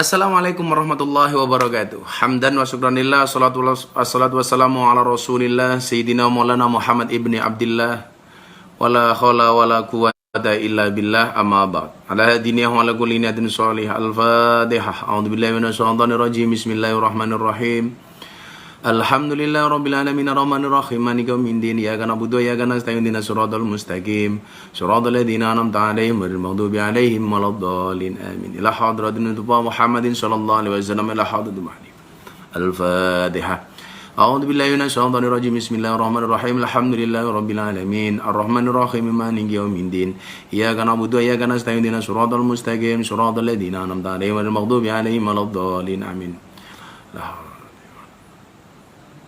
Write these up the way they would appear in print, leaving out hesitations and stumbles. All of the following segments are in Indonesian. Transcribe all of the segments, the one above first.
Assalamualaikum warahmatullahi wabarakatuh. Hamdan wa syukranillah, salatu wassalamu ala rasulillah Sayyidina Maulana Muhammad ibni Abdillah wala khawla wala quwwata illa billah, amma ba'd. Ala hadiniyah wa ala kulli niyatin sholih. Al-Fatihah. A'udzubillahi minasyaitonir rajim. Bismillahirrahmanirrahim. Alhamdulillah rabbil alamin arrahmanir rahim maliki yaumiddin iyyaka na'budu wa iyyaka nasta'in ihdinas siratal mustaqim siratal ladzina an'amta 'alaihim ghairil maghdubi 'alaihim waladdallin amin. Ila hadratin Nabi Muhammadin sallallahu alaihi wasallam ila hadratul mahdi. Al-Fatihah. A'udzu billahi minasyaitonir rajim. Bismillahirrahmanirrahim. Alhamdulillahi rabbil alamin arrahmanir rahim maliki yaumiddin iyyaka na'budu wa iyyaka nasta'in ihdinas siratal mustaqim siratal ladzina an'amta 'alaihim ghairil maghdubi 'alaihim waladdallin amin.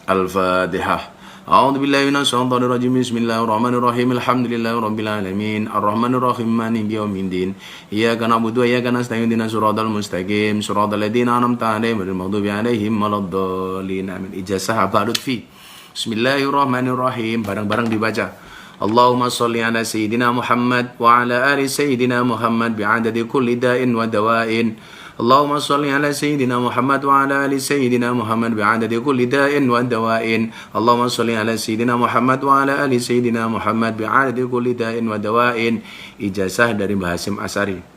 Al-Fatihah. A'udzu billahi minasyaitonir rajim. Bismillahirrahmanirrahim. Alhamdulillahi rabbil alamin arrahmanir rahim maliki yaumiddin iyyaka na'budu wa iyyaka nasta'in ihdinas siratal mustaqim siratal ladzina an'amta 'alaihim ghairil maghdubi 'alaihim waladdallin amin. Ijazah Aba Lutfi. Bismillahirrahmanirrahim. Bareng-bareng dibaca. Allahumma sholli ala sayyidina Muhammad wa ala ali sayyidina Muhammad bi'adadi kulli da'in wa dawa'in. Allahumma sholli ala sayyidina Muhammad wa ala ali sayyidina Muhammad bi'adadi kulli da'in wa dawa'in. Allahumma sholli ala sayyidina Muhammad wa ala ali sayyidina Muhammad bi'adadi kulli da'in wa dawa'in. Ijazah dari Mbah Hasyim Asy'ari.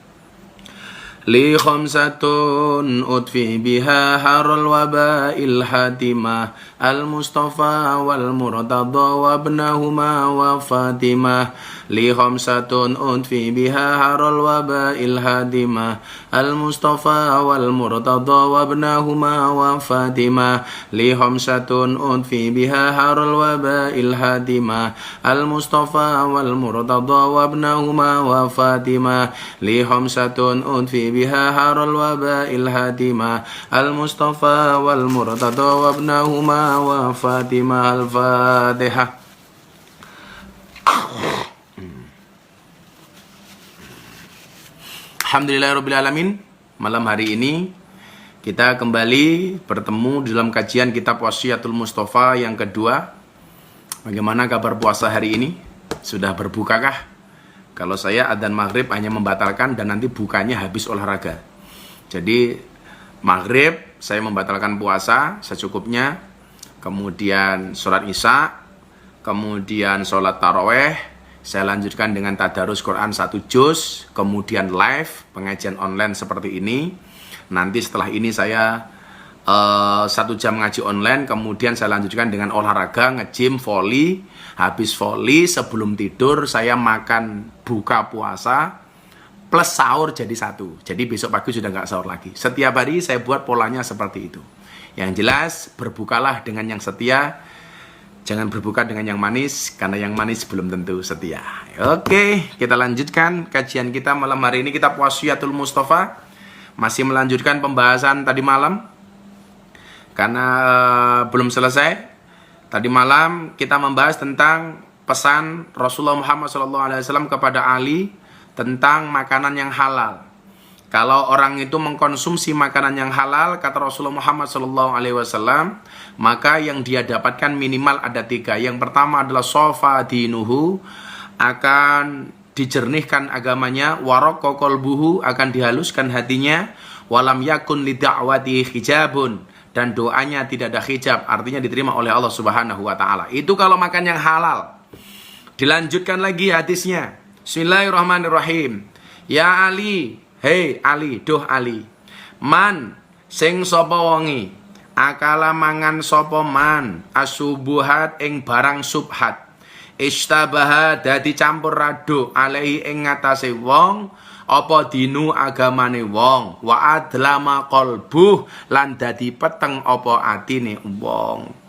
Li khamsatun utfi biha harul waba'il hatimah al-Mustafa wal Murtada wa ibnahuma wa Fatimah. Li khamsatun utfi biha harul waba'il hatimah al-Mustafa wal Murtada wa ibnahuma wa Fatimah. Li khamsatun utfi biha harul waba'il hatimah al-Mustafa wal Murtada wa ibnahuma wa Fatimah. Li khamsatun utfi biha harul waba'il hatimah al-Mustafa wal Murtada wa ibnahuma wa Fatimah. Al-Fatihah. Alhamdulillahirabbil alamin. Malam hari ini kita kembali bertemu di dalam kajian kitab Wasiyatul Mustafa yang kedua. Bagaimana kabar puasa hari ini? Sudah berbukakah? Kalau saya adzan maghrib hanya membatalkan dan nanti bukanya habis olahraga. Jadi maghrib saya membatalkan puasa secukupnya, kemudian sholat isya, kemudian sholat taraweh, saya lanjutkan dengan tadarus Quran 1 juz, kemudian live pengajian online seperti ini. Nanti setelah ini saya 1 jam ngaji online, kemudian saya lanjutkan dengan olahraga, nge-gym, volley. Habis volley sebelum tidur saya makan buka puasa plus sahur jadi 1. Jadi besok pagi sudah nggak sahur lagi. Setiap hari saya buat polanya seperti itu. Yang jelas berbukalah dengan yang setia, jangan berbuka dengan yang manis, karena yang manis belum tentu setia. Oke, kita lanjutkan kajian kita malam hari ini. Kitab Wasiyatul Mustafa. Masih melanjutkan pembahasan tadi malam, karena belum selesai. Tadi malam kita membahas tentang pesan Rasulullah Muhammad SAW kepada Ali tentang makanan yang halal. Kalau orang itu mengkonsumsi makanan yang halal, kata Rasulullah Muhammad SAW, maka yang dia dapatkan minimal ada 3. Yang pertama adalah sofa dinuhu, akan dijernihkan agamanya, waraqqa qalbuhu, akan dihaluskan hatinya, walam yakun lida'wati hijabun, dan doanya tidak ada hijab, artinya diterima oleh Allah Subhanahu wa taala. Itu kalau makan yang halal. Dilanjutkan lagi hadisnya. Bismillahirrahmanirrahim. Ya Ali, hei Ali, duh Ali, man sing sapa wongi akala mangan sapa man asubuhat ing barang subhat, istabaha dadi campur aduk alaihi ing ngatasé wong apa dinu agamane wong, wa adlama qalbuh lan dadi peteng apa atine wong.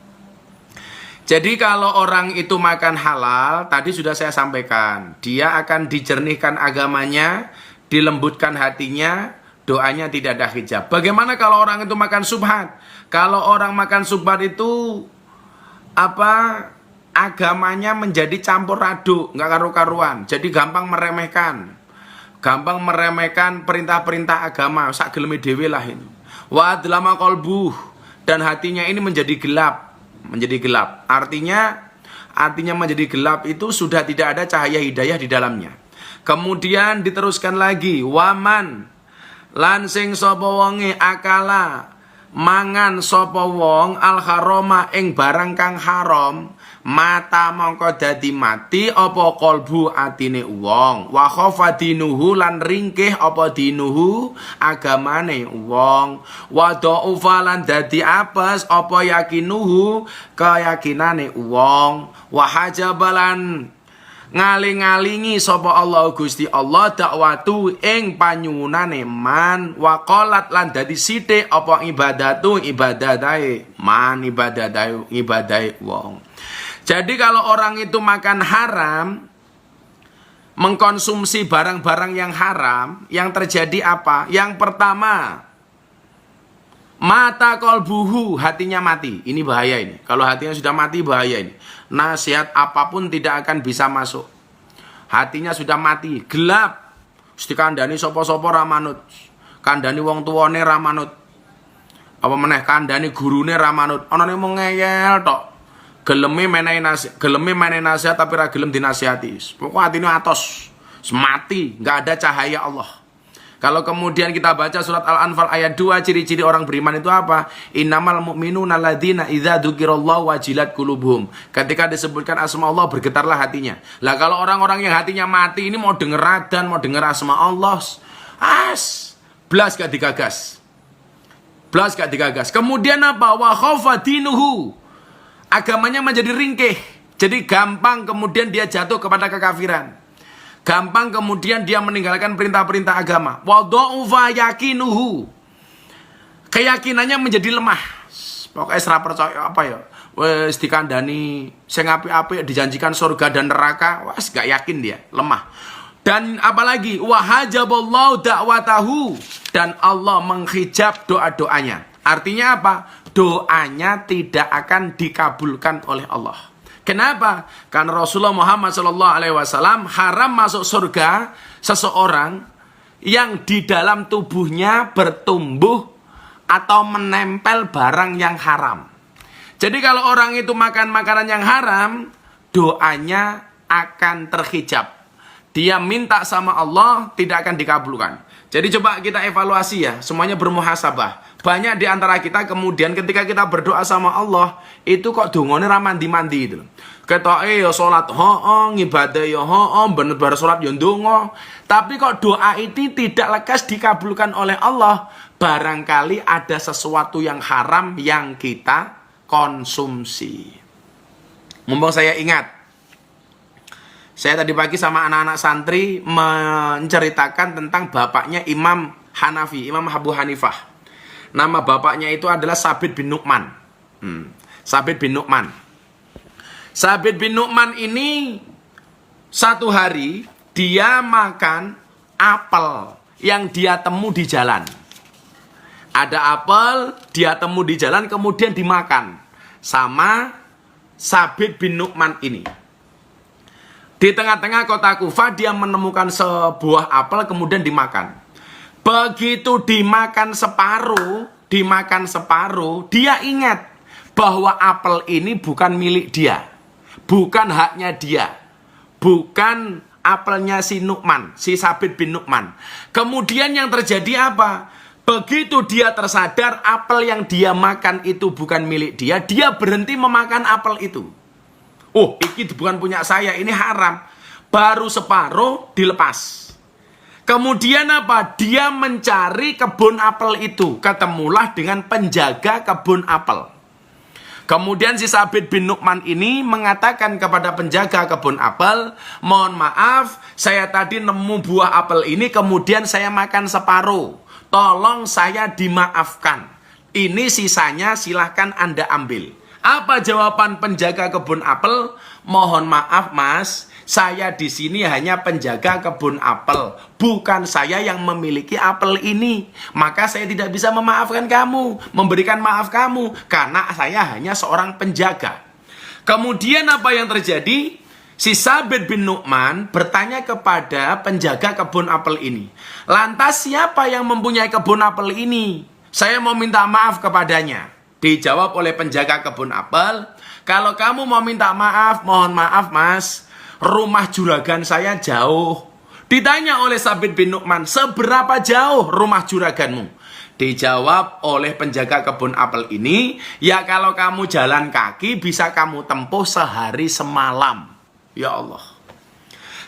Jadi kalau orang itu makan halal, tadi sudah saya sampaikan, dia akan dijernihkan agamanya, dilembutkan hatinya, doanya tidak ada hijab. Bagaimana kalau orang itu makan subhat? Kalau orang makan subhat itu agamanya menjadi campur aduk, nggak karu-karuan. Jadi gampang meremehkan perintah-perintah agama, sak geleme dhewe lah ini. Wa adlama qalbuh, dan hatinya ini menjadi gelap. Artinya menjadi gelap itu sudah tidak ada cahaya hidayah di dalamnya. Kemudian diteruskan lagi, waman Lan sing sapa wonge akala mangan sapa wong al harama ing barang kang haram, mata mongko dadi mati apa kolbu atine wong, wa khafa dinuhu lan ringkih apa dinuhu agamane wong, wa dhaufa lan dadi apes apa yakinuhu keyakinane wong, wa hajabalan ngaling-ngalingi sapa Allah Gusti Allah dakwatu ing panyuwunane man, wa qalat lan dadi sithik apa ibadatu ibadatae man, ibadahe wong. Jadi kalau orang itu makan haram, mengkonsumsi barang-barang yang haram, yang terjadi apa? Yang pertama, mata kolbuhu, hatinya mati. Ini bahaya ini. Kalau hatinya sudah mati bahaya ini. Nasihat apapun tidak akan bisa masuk. Hatinya sudah mati, gelap. Mesti kandhani sapa-sapa ramanut. Kandhani wong tuwane ramanut. Apa meneh kandhani gurune ramanut. Anane mung ngeyel tok. Geleme menehi nasihat tapi ra gelem dinasihati. Pokok hatine atos. Mati, enggak ada cahaya Allah. Kalau kemudian kita baca surat Al-Anfal ayat 2, ciri-ciri orang beriman itu apa? Innamal mu'minuna alladzina idza dzukirallahu wajilat qulubuhum. Ketika disebutkan asma Allah bergetarlah hatinya. Lah kalau orang-orang yang hatinya mati ini mau denger adzan, mau denger asma Allah, blas gak digagas. Blas gak digagas. Kemudian apa? Wa khafa dinuhu. Agamanya menjadi ringkih. Jadi gampang kemudian dia jatuh kepada kekafiran. Gampang kemudian dia meninggalkan perintah-perintah agama. Wa dhaufa yakinuhu. Keyakinannya menjadi lemah. Pokoknya serah percaya apa ya. Wes dikandani sing apik-apik dijanjikan surga dan neraka, wes gak yakin dia, lemah. Dan apalagi wa hajaballahu da'watahu, dan Allah menghijab doa-doanya. Artinya apa? Doanya tidak akan dikabulkan oleh Allah. Kenapa? Karena Rasulullah Muhammad SAW haram masuk surga seseorang yang di dalam tubuhnya bertumbuh atau menempel barang yang haram. Jadi kalau orang itu makan makanan yang haram, doanya akan terhijab. Dia minta sama Allah tidak akan dikabulkan. Jadi coba kita evaluasi ya, semuanya bermuhasabah. Banyak di antara kita kemudian ketika kita berdoa sama Allah, itu kok dongane ra mandi-mandi itu. Ketoke ya salat ngibadah ya bener-bener salat ya ndonga, tapi kok doa itu tidak lekas dikabulkan oleh Allah. Barangkali ada sesuatu yang haram yang kita konsumsi. Mumpung saya ingat, saya tadi pagi sama anak-anak santri menceritakan tentang bapaknya Imam Hanafi, Imam Abu Hanifah. Nama bapaknya itu adalah Sabit bin Nu'man. Sabit bin Nu'man. Sabit bin Nu'man ini satu hari dia makan apel yang dia temu di jalan. Ada apel, dia temu di jalan kemudian dimakan sama Sabit bin Nu'man ini. Di tengah-tengah kota Kufah dia menemukan sebuah apel kemudian dimakan. Begitu dimakan separuh, dia ingat bahwa apel ini bukan milik dia. Bukan haknya dia. Bukan apelnya si Nu'man, si Sabit bin Nu'man. Kemudian yang terjadi apa? Begitu dia tersadar apel yang dia makan itu bukan milik dia, dia berhenti memakan apel itu. Oh, ini bukan punya saya, ini haram. Baru separuh dilepas. Kemudian apa? Dia mencari kebun apel itu. Ketemulah dengan penjaga kebun apel. Kemudian si Sabit bin Nu'man ini mengatakan kepada penjaga kebun apel, mohon maaf, saya tadi nemu buah apel ini, kemudian saya makan separuh. Tolong saya dimaafkan. Ini sisanya silahkan Anda ambil. Apa jawaban penjaga kebun apel? Mohon maaf mas, saya di sini hanya penjaga kebun apel, bukan saya yang memiliki apel ini. Maka saya tidak bisa memaafkan kamu, memberikan maaf kamu, karena saya hanya seorang penjaga. Kemudian apa yang terjadi? Si Sabit bin Nu'man bertanya kepada penjaga kebun apel ini, lantas siapa yang mempunyai kebun apel ini? Saya mau minta maaf kepadanya. Dijawab oleh penjaga kebun apel, kalau kamu mau minta maaf, mohon maaf mas, rumah juragan saya jauh Ditanya oleh Sabit bin Nu'man, seberapa jauh rumah juraganmu? Dijawab oleh penjaga kebun apel ini, ya kalau kamu jalan kaki bisa kamu tempuh sehari semalam. Ya Allah.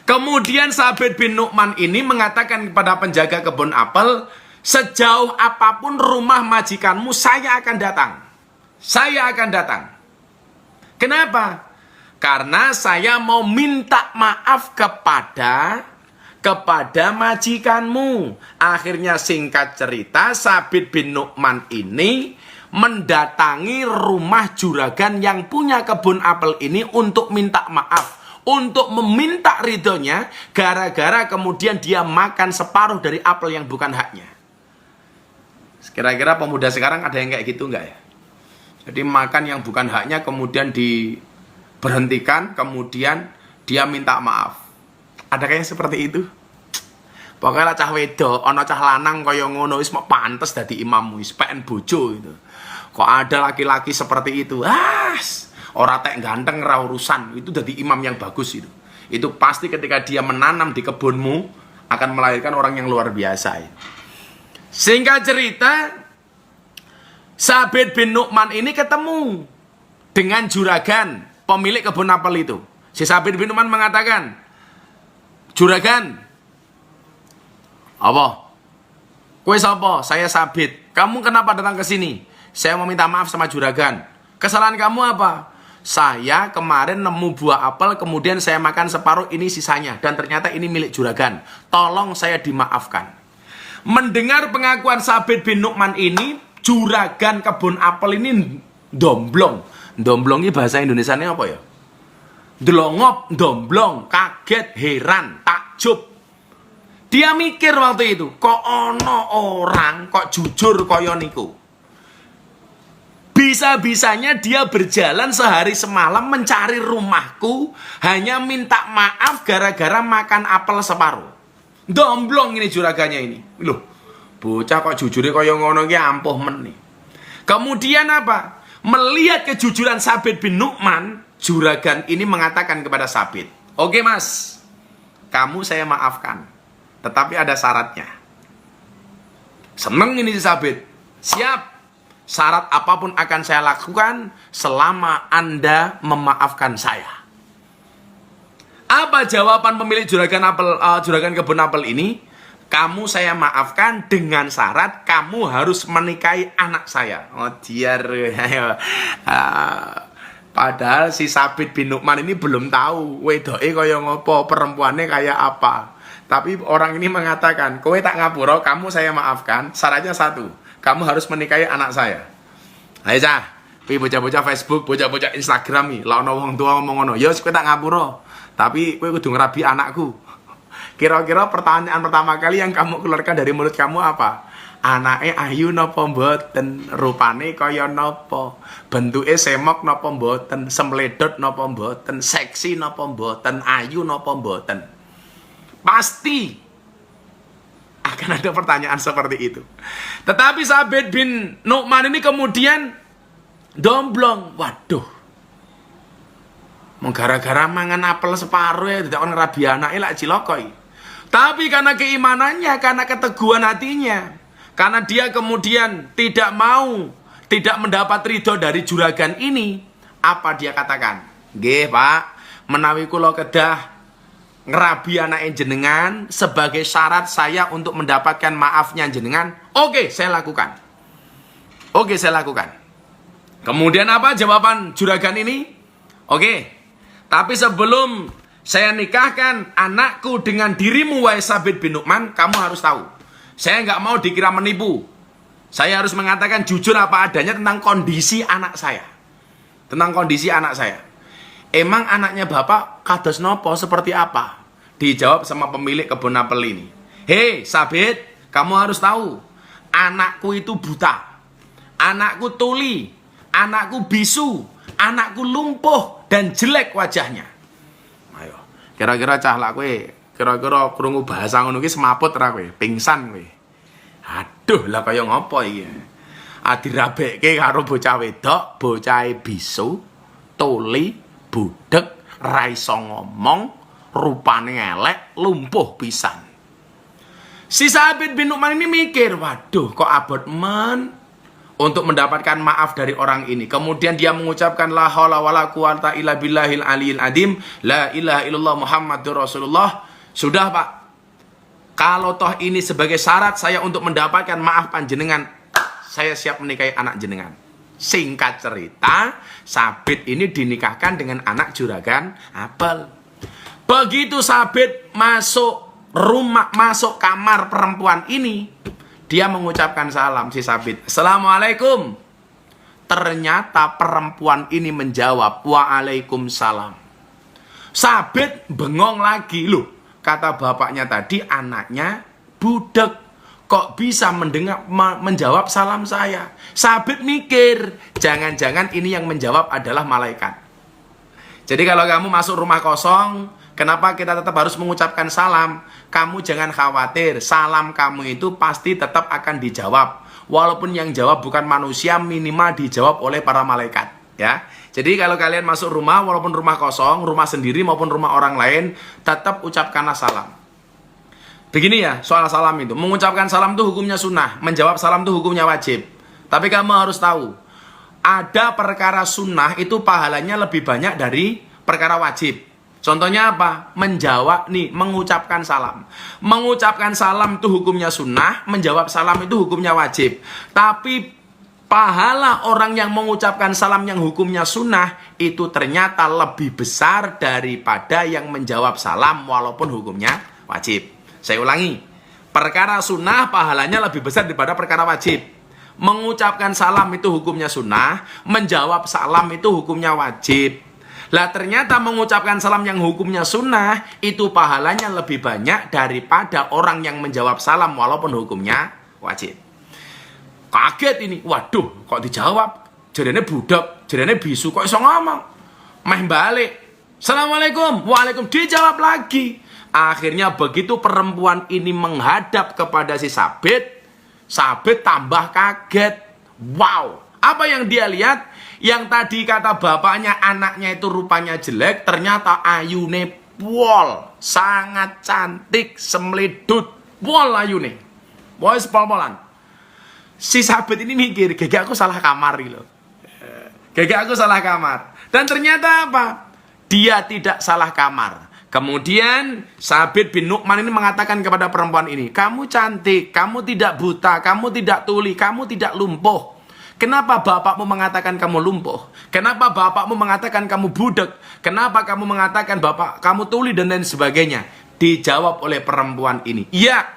Kemudian Sabit bin Nu'man ini mengatakan kepada penjaga kebun apel, sejauh apapun rumah majikanmu saya akan datang. Saya akan datang. Kenapa? Karena saya mau minta maaf kepada majikanmu. Akhirnya singkat cerita, Sabit bin Nu'man ini mendatangi rumah juragan yang punya kebun apel ini untuk minta maaf, untuk meminta ridhonya, gara-gara kemudian dia makan separuh dari apel yang bukan haknya. Kira-kira pemuda sekarang ada yang kayak gitu enggak ya? Jadi makan yang bukan haknya kemudian diberhentikan, kemudian dia minta maaf. Ada kayak seperti itu? Pokoknya cah wedo, ono cah lanang kaya ngono wis mok pantes dadi imam, wis pengen bojo gitu. Kok ada laki-laki seperti itu? Ora tek ganteng ra urusan, itu dadi imam yang bagus itu. Itu pasti ketika dia menanam di kebunmu akan melahirkan orang yang luar biasa ya. Singkat cerita, Sabit bin Nu'man ini ketemu dengan juragan pemilik kebun apel itu. Si Sabit bin Nu'man mengatakan, juragan, apa? Kowe sapa? Saya Sabit. Kamu kenapa datang ke sini? Saya mau minta maaf sama juragan. Kesalahan kamu apa? Saya kemarin nemu buah apel, kemudian saya makan separuh, ini sisanya. Dan ternyata ini milik juragan. Tolong saya dimaafkan. Mendengar pengakuan Sabit bin Nu'man ini, juragan kebun apel ini domblong. Domblong ini bahasa Indonesianya apa ya? Delongop, domblong, kaget, heran, takjub. Dia mikir waktu itu, kok ono orang kok jujur kaya niku. Bisa-bisanya dia berjalan sehari semalam mencari rumahku, hanya minta maaf gara-gara makan apel separuh. Domblong ini juragannya ini. Loh, bocah kok jujurnya kaya ngono iki ampuh men nih. Kemudian apa? Melihat kejujuran Sabit bin Nu'man, juragan ini mengatakan kepada Sabit, oke mas, kamu saya maafkan, tetapi ada syaratnya. Seneng ini si Sabit. Siap. Syarat apapun akan saya lakukan selama Anda memaafkan saya. Apa jawaban pemilik juragan kebun apel ini? Kamu saya maafkan dengan syarat kamu harus menikahi anak saya. Oh diar. Padahal si Sabit bin Nu'man ini belum tahu wedoke kaya ngopo, perempuannya kayak apa. Tapi orang ini mengatakan, kowe tak ngapura, kamu saya maafkan, syaratnya satu, kamu harus menikahi anak saya. Ayo cah, bocah-bocah Facebook, bocah-bocah Instagram nih, lah ono wong tua ngomong ngono, yo kowe tak ngapura, tapi kowe kudu ngerabi anakku. Kira-kira pertanyaan pertama kali yang kamu keluarkan dari mulut kamu apa? Anake ayu napa mboten? Rupane kaya napa? Bentuke semok napa mboten? Semledot napa mboten? Seksi napa mboten? Ayu napa mboten? Pasti akan ada pertanyaan seperti itu. Tetapi Sabit bin Nu'man ini kemudian domblong. Waduh, mau gara-gara mangan apel separuh ya tidak ngerabi anaknya lak cilokoi. Tapi karena keimanannya, karena keteguhan hatinya, karena dia kemudian tidak mendapat ridho dari juragan ini, apa dia katakan? Nggih Pak, menawi kula kedah ngerabi anaknya jenengan sebagai syarat saya untuk mendapatkan maafnya jenengan, oke saya lakukan. Oke saya lakukan. Kemudian apa jawaban juragan ini? Oke, tapi sebelum saya nikahkan anakku dengan dirimu wahai Sabit bin Nu'man, kamu harus tahu, saya nggak mau dikira menipu. Saya harus mengatakan jujur apa adanya tentang kondisi anak saya. Tentang kondisi anak saya. Emang anaknya bapak kados nopo seperti apa? Dijawab sama pemilik kebun apel ini. Hei Sabit, kamu harus tahu, anakku itu buta, anakku tuli, anakku bisu, anakku lumpuh dan jelek wajahnya. Ayo, kira-kira cah lah kowe, kira-kira krungu bahasa ngono ki semaput ra kowe, pingsan kowe. Aduh, lah kaya ngopo iki? Adirabekke karo bocah wedok, bocahe bisu, tuli, budek, ra iso ngomong, rupane elek, lumpuh pisan. Si Sabit bin Nu'man ini mikir, waduh kok abot men untuk mendapatkan maaf dari orang ini. Kemudian dia mengucapkan la haula wala quwata illa billahil aliyil adim, la ilaha illallah Muhammadur Rasulullah. Sudah Pak, kalau toh ini sebagai syarat saya untuk mendapatkan maaf panjenengan, saya siap menikahi anak jenengan. Singkat cerita, Sabit ini dinikahkan dengan anak juragan Abel. Begitu Sabit masuk rumah, masuk kamar perempuan ini, dia mengucapkan salam si Sabit. Assalamualaikum. Ternyata perempuan ini menjawab, waalaikumsalam. Sabit bengong lagi, loh. Kata bapaknya tadi anaknya budek, kok bisa menjawab salam saya. Sabit mikir, jangan-jangan ini yang menjawab adalah malaikat. Jadi kalau kamu masuk rumah kosong, kenapa kita tetap harus mengucapkan salam? Kamu jangan khawatir, salam kamu itu pasti tetap akan dijawab. Walaupun yang jawab bukan manusia, minimal dijawab oleh para malaikat. Ya. Jadi kalau kalian masuk rumah, walaupun rumah kosong, rumah sendiri maupun rumah orang lain, tetap ucapkanlah salam. Begini ya, soal salam itu. Mengucapkan salam itu hukumnya sunnah, menjawab salam itu hukumnya wajib. Tapi kamu harus tahu, ada perkara sunnah itu pahalanya lebih banyak dari perkara wajib. Contohnya apa? Menjawab nih, mengucapkan salam. Mengucapkan salam itu hukumnya sunnah, menjawab salam itu hukumnya wajib. Tapi pahala orang yang mengucapkan salam yang hukumnya sunnah itu ternyata lebih besar daripada yang menjawab salam walaupun hukumnya wajib. Saya ulangi, perkara sunnah pahalanya lebih besar daripada perkara wajib. Mengucapkan salam itu hukumnya sunnah, menjawab salam itu hukumnya wajib. Lah ternyata mengucapkan salam yang hukumnya sunnah itu pahalanya lebih banyak daripada orang yang menjawab salam walaupun hukumnya wajib. Kaget ini, waduh kok dijawab, jadinya budak, jadinya bisu, kok iso ngomong. Meh balik, assalamualaikum, waalaikum, dijawab lagi. Akhirnya begitu perempuan ini menghadap kepada si Sabit, Sabit tambah kaget. Wow, apa yang dia lihat? Yang tadi kata bapaknya anaknya itu rupanya jelek, ternyata ayune pol, sangat cantik, semledut, pol ayune. Boy pol-polan. Si Sabit ini mikir, gege aku salah kamar gitu. Gege aku salah kamar. Dan ternyata apa? Dia tidak salah kamar. Kemudian Sabit bin Nu'man ini mengatakan kepada perempuan ini, kamu cantik, kamu tidak buta, kamu tidak tuli, kamu tidak lumpuh. Kenapa bapakmu mengatakan kamu lumpuh? Kenapa bapakmu mengatakan kamu budak? Kenapa kamu mengatakan bapak kamu tuli dan lain sebagainya? Dijawab oleh perempuan ini, iya,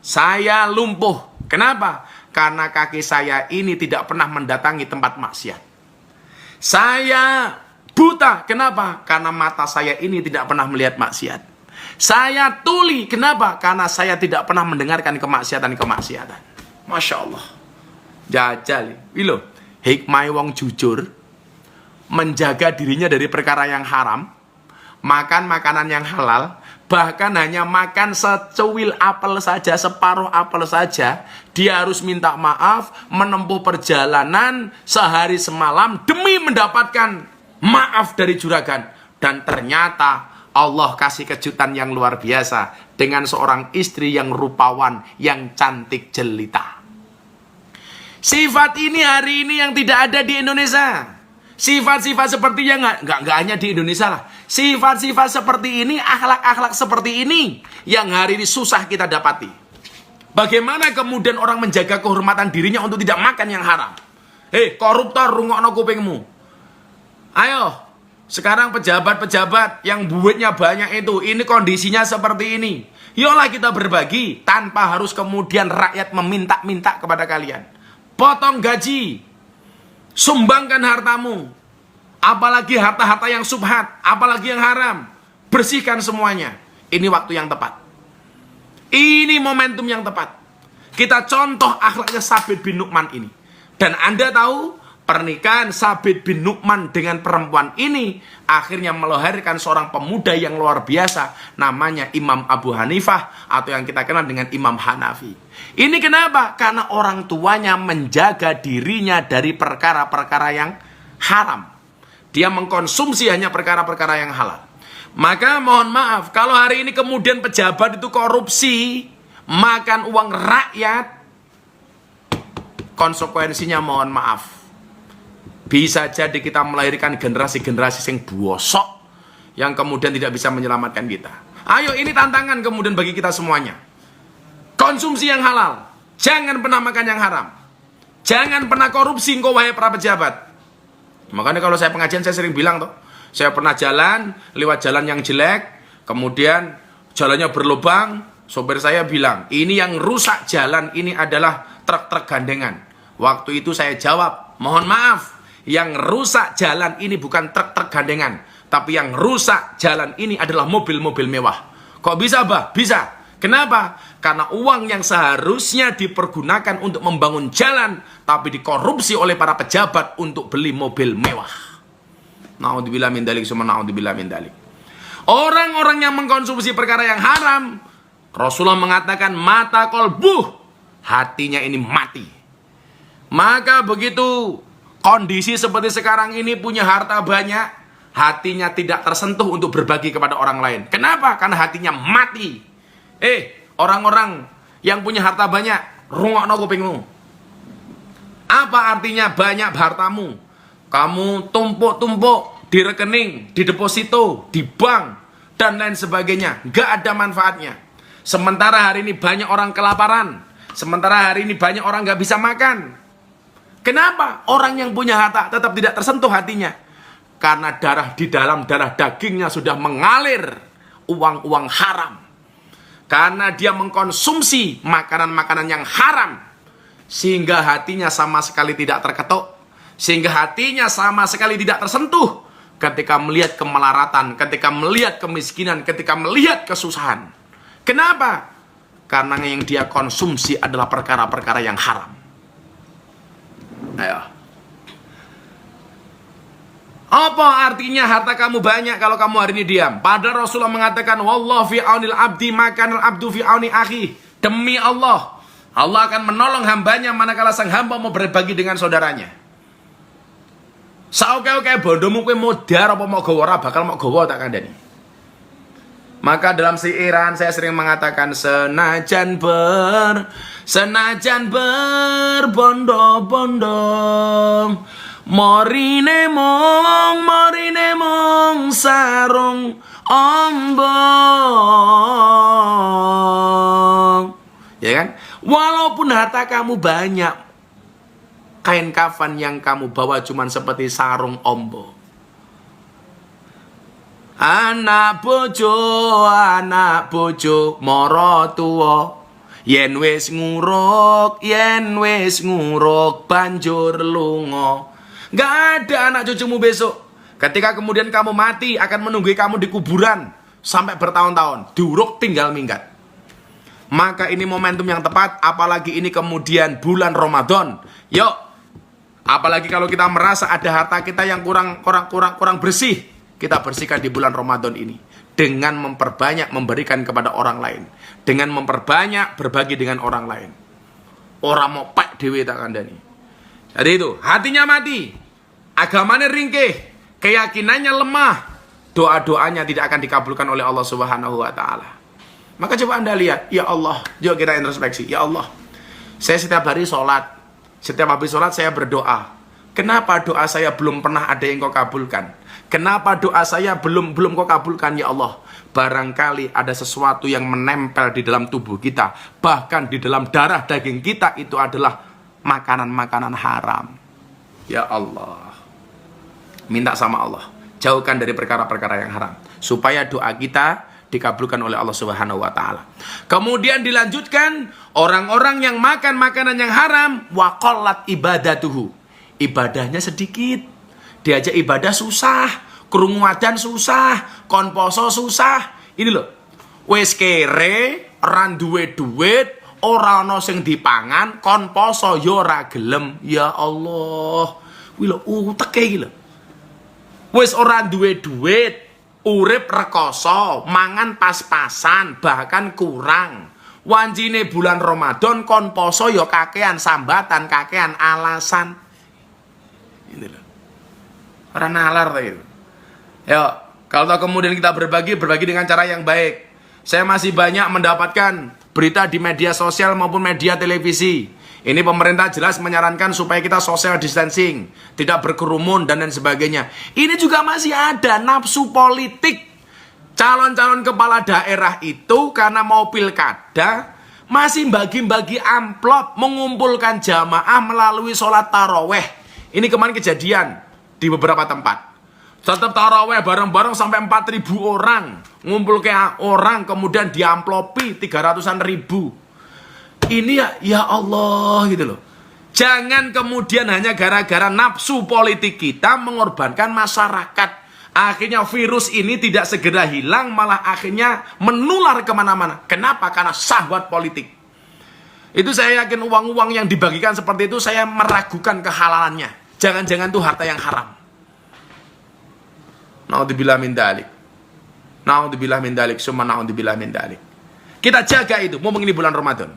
saya lumpuh. Kenapa? Karena kaki saya ini tidak pernah mendatangi tempat maksiat. Saya buta. Kenapa? Karena mata saya ini tidak pernah melihat maksiat. Saya tuli. Kenapa? Karena saya tidak pernah mendengarkan kemaksiatan-kemaksiatan. Masya Allah. Jajal. Wilo, hikmah wong jujur, menjaga dirinya dari perkara yang haram, makan makanan yang halal, bahkan hanya makan secuil apel saja, separuh apel saja, dia harus minta maaf, menempuh perjalanan sehari semalam demi mendapatkan maaf dari juragan. Dan ternyata Allah kasih kejutan yang luar biasa dengan seorang istri yang rupawan, yang cantik jelita. Sifat ini hari ini yang tidak ada di Indonesia. Sifat-sifat seperti yang nggak hanya di Indonesia lah. Sifat-sifat seperti ini, akhlak-akhlak seperti ini yang hari ini susah kita dapati. Bagaimana kemudian orang menjaga kehormatan dirinya untuk tidak makan yang haram? Hei, koruptor, rungokno kupingmu. Ayo, sekarang pejabat-pejabat yang duitnya banyak itu, ini kondisinya seperti ini. Yolah kita berbagi tanpa harus kemudian rakyat meminta-minta kepada kalian. Potong gaji, sumbangkan hartamu, apalagi harta-harta yang subhat, apalagi yang haram, bersihkan semuanya. Ini waktu yang tepat, ini momentum yang tepat. Kita contoh akhlaknya Sabit bin Nu'man ini. Dan Anda tahu, pernikahan Sabit bin Nu'man dengan perempuan ini akhirnya melahirkan seorang pemuda yang luar biasa, namanya Imam Abu Hanifah atau yang kita kenal dengan Imam Hanafi. Ini kenapa? Karena orang tuanya menjaga dirinya dari perkara-perkara yang haram. Dia mengkonsumsi hanya perkara-perkara yang halal. Maka mohon maaf, kalau hari ini kemudian pejabat itu korupsi, makan uang rakyat, konsekuensinya mohon maaf, bisa jadi kita melahirkan generasi-generasi yang bosok, yang kemudian tidak bisa menyelamatkan kita. Ayo, ini tantangan kemudian bagi kita semuanya. Konsumsi yang halal, jangan pernah makan yang haram, jangan pernah korupsi engkau wahai para pejabat. Makanya kalau saya pengajian saya sering bilang tuh, saya pernah jalan, lewat jalan yang jelek, kemudian jalannya berlubang, sopir saya bilang, ini yang rusak jalan ini adalah truk-truk gandengan. Waktu itu saya jawab, mohon maaf, yang rusak jalan ini bukan truk-truk gandengan, tapi yang rusak jalan ini adalah mobil-mobil mewah. Kok bisa, Bah? Bisa. Kenapa? Karena uang yang seharusnya dipergunakan untuk membangun jalan, tapi dikorupsi oleh para pejabat untuk beli mobil mewah. Na'udzubillah min dzalik, summa na'udzubillah min dzalik. Orang-orang yang mengkonsumsi perkara yang haram, Rasulullah mengatakan mata kolbuh, hatinya ini mati. Maka begitu kondisi seperti sekarang ini, punya harta banyak, hatinya tidak tersentuh untuk berbagi kepada orang lain. Kenapa? Karena hatinya mati. Orang-orang yang punya harta banyak, rungokno kupingmu. Apa artinya banyak hartamu? Kamu tumpuk-tumpuk di rekening, di deposito, di bank, dan lain sebagainya. Gak ada manfaatnya. Sementara hari ini banyak orang kelaparan. Sementara hari ini banyak orang gak bisa makan. Kenapa? Orang yang punya harta tetap tidak tersentuh hatinya. Karena di dalam darah dagingnya sudah mengalir uang-uang haram. Karena dia mengkonsumsi makanan-makanan yang haram, sehingga hatinya sama sekali tidak terketuk, sehingga hatinya sama sekali tidak tersentuh ketika melihat kemelaratan, ketika melihat kemiskinan, ketika melihat kesusahan. Kenapa? Karena yang dia konsumsi adalah perkara-perkara yang haram. Ayo. Apa artinya harta kamu banyak kalau kamu hari ini diam? Padahal Rasulullah mengatakan, wallahu fi aunil abdi makanal abdu fi auni akhi. Demi Allah, Allah akan menolong hambanya manakala sang hamba mau berbagi dengan saudaranya. Sauke-oke bondomu kowe modar apa mau gawa ora bakal mau gawa tak kandhani. Maka dalam siiran saya sering mengatakan, senajan berbondo-bondo, morine mong sarung ombong. Ya kan? Walaupun harta kamu banyak, kain kafan yang kamu bawa cuman seperti sarung ombong. Anak bojo mara tuwa, yen wis nguruk banjur lunga. Gak ada anak cucumu besok. Ketika kemudian kamu mati, akan menunggu kamu di kuburan sampai bertahun-tahun, diuruk tinggal minggat. Maka ini momentum yang tepat, apalagi ini kemudian bulan Ramadan. Yuk, apalagi kalau kita merasa ada harta kita yang kurang bersih, kita bersihkan di bulan Ramadan ini dengan memperbanyak memberikan kepada orang lain, dengan memperbanyak berbagi dengan orang lain. Orang mau pak dewe tak kandani. Jadi itu, hatinya mati, agamanya ringkih, keyakinannya lemah, doa-doanya tidak akan dikabulkan oleh Allah Subhanahu wa taala. Maka coba Anda lihat, ya Allah, yuk kita introspeksi. Ya Allah, saya setiap hari sholat, setiap habis sholat saya berdoa. Kenapa doa saya belum pernah ada yang kau kabulkan? Kenapa doa saya belum kau kabulkan, ya Allah? Barangkali ada sesuatu yang menempel di dalam tubuh kita, bahkan di dalam darah daging kita itu adalah makanan-makanan haram. Ya Allah, minta sama Allah, jauhkan dari perkara-perkara yang haram, supaya doa kita dikabulkan oleh Allah Subhanahu wa taala. Kemudian dilanjutkan, orang-orang yang makan makanan yang haram, waqallat ibadatuhu. Ibadahnya sedikit. Diajak ibadah susah, krungu adzan susah, kon poso susah. Ini loh. Wis kere, ora duwe duit, ora ana sing dipangan, kon poso yo ora gelem. Ya Allah. Kuwi lho uteke iki lho. Wis ora duwe duit, urip rekoso, mangan pas-pasan, bahkan kurang. Wancine bulan Ramadan kon poso ya kakean sambatan, kakean alasan. Ini loh. Ora nalar ta itu. Ya, Kalau kemudian kita berbagi dengan cara yang baik. Saya masih banyak mendapatkan berita di media sosial maupun media televisi. Ini pemerintah jelas menyarankan supaya kita social distancing, tidak berkerumun dan lain sebagainya. Ini juga masih ada nafsu politik. Calon-calon kepala daerah itu karena mau pilkada, masih bagi-bagi amplop, mengumpulkan jamaah melalui sholat taraweh. Ini kemarin kejadian di beberapa tempat. Tetap taraweh bareng-bareng sampai 4.000 orang. Ngumpul ke orang kemudian diamplopi 300-an ribu. Ini ya Allah gitu loh. Jangan kemudian hanya gara-gara nafsu politik kita mengorbankan masyarakat. Akhirnya virus ini tidak segera hilang, malah akhirnya menular kemana-mana. Kenapa? Karena syahwat politik. Itu saya yakin uang-uang yang dibagikan seperti itu saya meragukan kehalalannya. Jangan-jangan itu harta yang haram. Naudzubillah min dalik. Naudzubillah min dalik. Summa naudzubillah min dalik. Kita jaga itu, mumpung ini bulan Ramadan.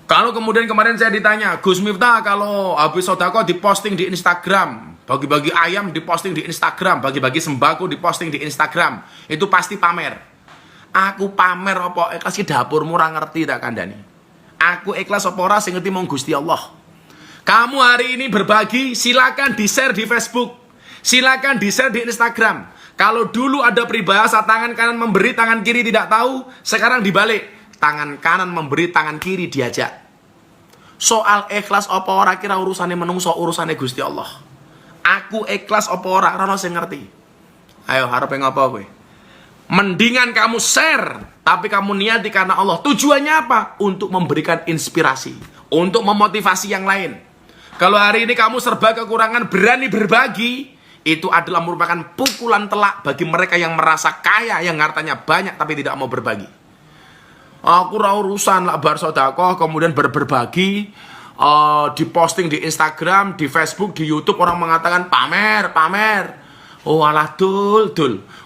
Kalau kemudian kemarin saya ditanya, Gus Miftah kalau habis sodako diposting di Instagram, bagi-bagi ayam diposting di Instagram, bagi-bagi sembako diposting di Instagram, itu pasti pamer. Aku pamer apa ikhlas di dapur murah ngerti tak kandani. Aku ikhlas apa ora sing ngerti mung Gusti Allah. Kamu hari ini berbagi, silakan di-share di Facebook, silakan di-share di Instagram. Kalau dulu ada peribahasa tangan kanan memberi, tangan kiri tidak tahu, sekarang dibalik. Tangan kanan memberi, tangan kiri diajak. Soal ikhlas apa ora kira urusannya menungso, urusannya Gusti Allah. Aku ikhlas apa ora ora sing ngerti. Ayo harap ngapa kowe? Mendingan kamu share, tapi kamu niati karena Allah. Tujuannya apa? Untuk memberikan inspirasi, untuk memotivasi yang lain. Kalau hari ini kamu serba kekurangan, berani berbagi, itu adalah merupakan pukulan telak bagi mereka yang merasa kaya, yang hartanya banyak tapi tidak mau berbagi. Aku ra urusan lah bar sedekah kemudian berbagi, diposting di Instagram, di Facebook, di YouTube, orang mengatakan pamer. Oh alah dul.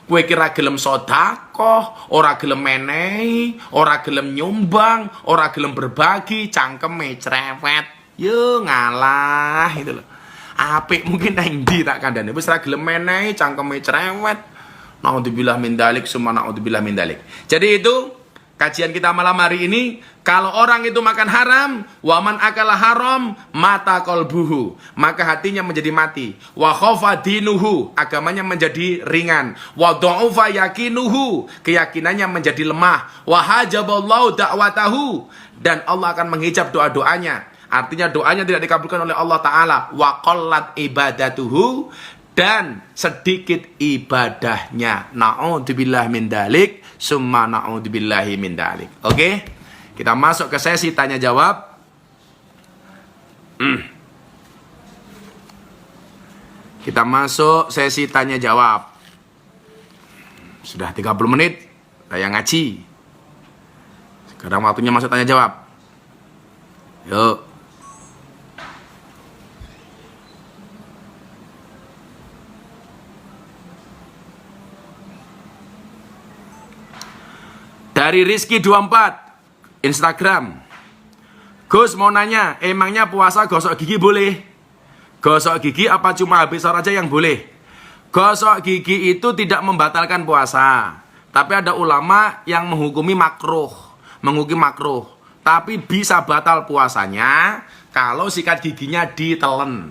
Kowe kira gelem sedekah, ora gelem menehi, ora gelem nyumbang, ora gelem berbagi, cangkeme cerewet. Yo ngalah itu loh. Apik mungkin nang ndi tak kandhane. Wis ra gelem menehi, cangkeme cerewet. Naudzubillah min dalik, summa naudzubillah min dalik. Jadi itu kajian kita malam hari ini. Kalau orang itu makan haram, waman akala haram mata kolbuhu, maka hatinya menjadi mati. Wa khofa dinuhu, agamanya menjadi ringan. Wa dha'ufa yakinuhu, keyakinannya menjadi lemah. Wa hajaballahu da'watahu, dan Allah akan menghijab doa-doanya. Artinya doanya tidak dikabulkan oleh Allah Ta'ala. Wa qallat ibadatuhu, dan sedikit ibadahnya. Na'udzubillah min dalik, summa na'udzubillahi min dalik. Oke? Kita masuk ke sesi tanya jawab. Kita masuk sesi tanya jawab. Sudah 30 menit saya ngaji. Sekarang waktunya masuk tanya jawab. Yuk. Dari Rizky 24 Instagram. Gus mau nanya, emangnya puasa gosok gigi boleh? Gosok gigi apa cuma habis sahur aja yang boleh? Gosok gigi itu tidak membatalkan puasa, tapi ada ulama yang menghukumi makruh. Tapi bisa batal puasanya kalau sikat giginya ditelen.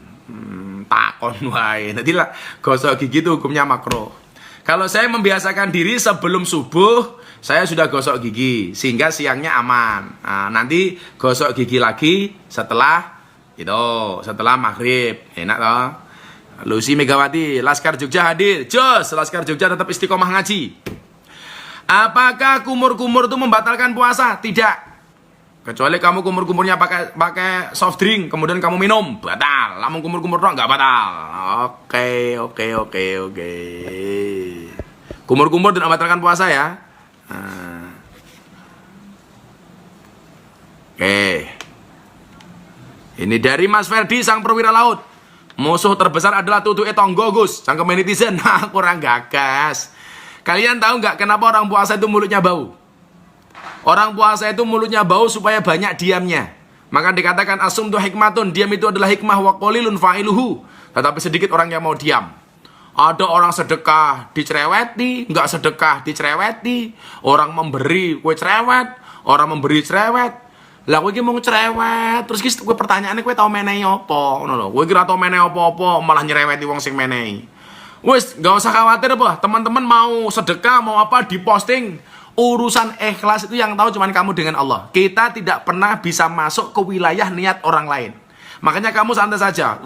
Takon wae. Nanti lah gosok gigi itu hukumnya makruh. Kalau saya membiasakan diri sebelum subuh, saya sudah gosok gigi sehingga siangnya aman. Nah, nanti gosok gigi lagi setelah maghrib. Enak toh? Lucy Megawati, Laskar Jogja hadir. Jos, Laskar Jogja tetap istiqomah ngaji. Apakah kumur-kumur itu membatalkan puasa? Tidak. Kecuali kamu kumur-kumurnya pakai soft drink, kemudian kamu minum, batal. Lamun kumur-kumur doang nggak batal. Oke. Kumur-kumur tidak membatalkan puasa ya. Oke. Ini dari Mas Ferdi sang perwira laut. Musuh terbesar adalah tutu etonggo Gus. Sang netizen. Nah, kurang gagas. Kalian tahu nggak kenapa orang puasa itu mulutnya bau? Orang puasa itu mulutnya bau supaya banyak diamnya. Maka dikatakan asum tu hikmatun, diam itu adalah hikmah wa qalilun fa'iluhu. Tetapi sedikit orang yang mau diam. Ada orang sedekah dicereweti, nggak sedekah dicereweti. Orang memberi kue cerewet, orang memberi cerewet. Lah kowe iki mung cerewet, terus ki kowe pertanyaane kowe tau menehi apa? Ngono lho. Kowe kira tau menehi apa-apa, malah nyereweti wong sing menehi. Wis, nggak usah khawatir apa. Teman-teman mau sedekah, mau apa diposting. Urusan ikhlas itu yang tahu cuman kamu dengan Allah. Kita tidak pernah bisa masuk ke wilayah niat orang lain. Makanya kamu santai saja.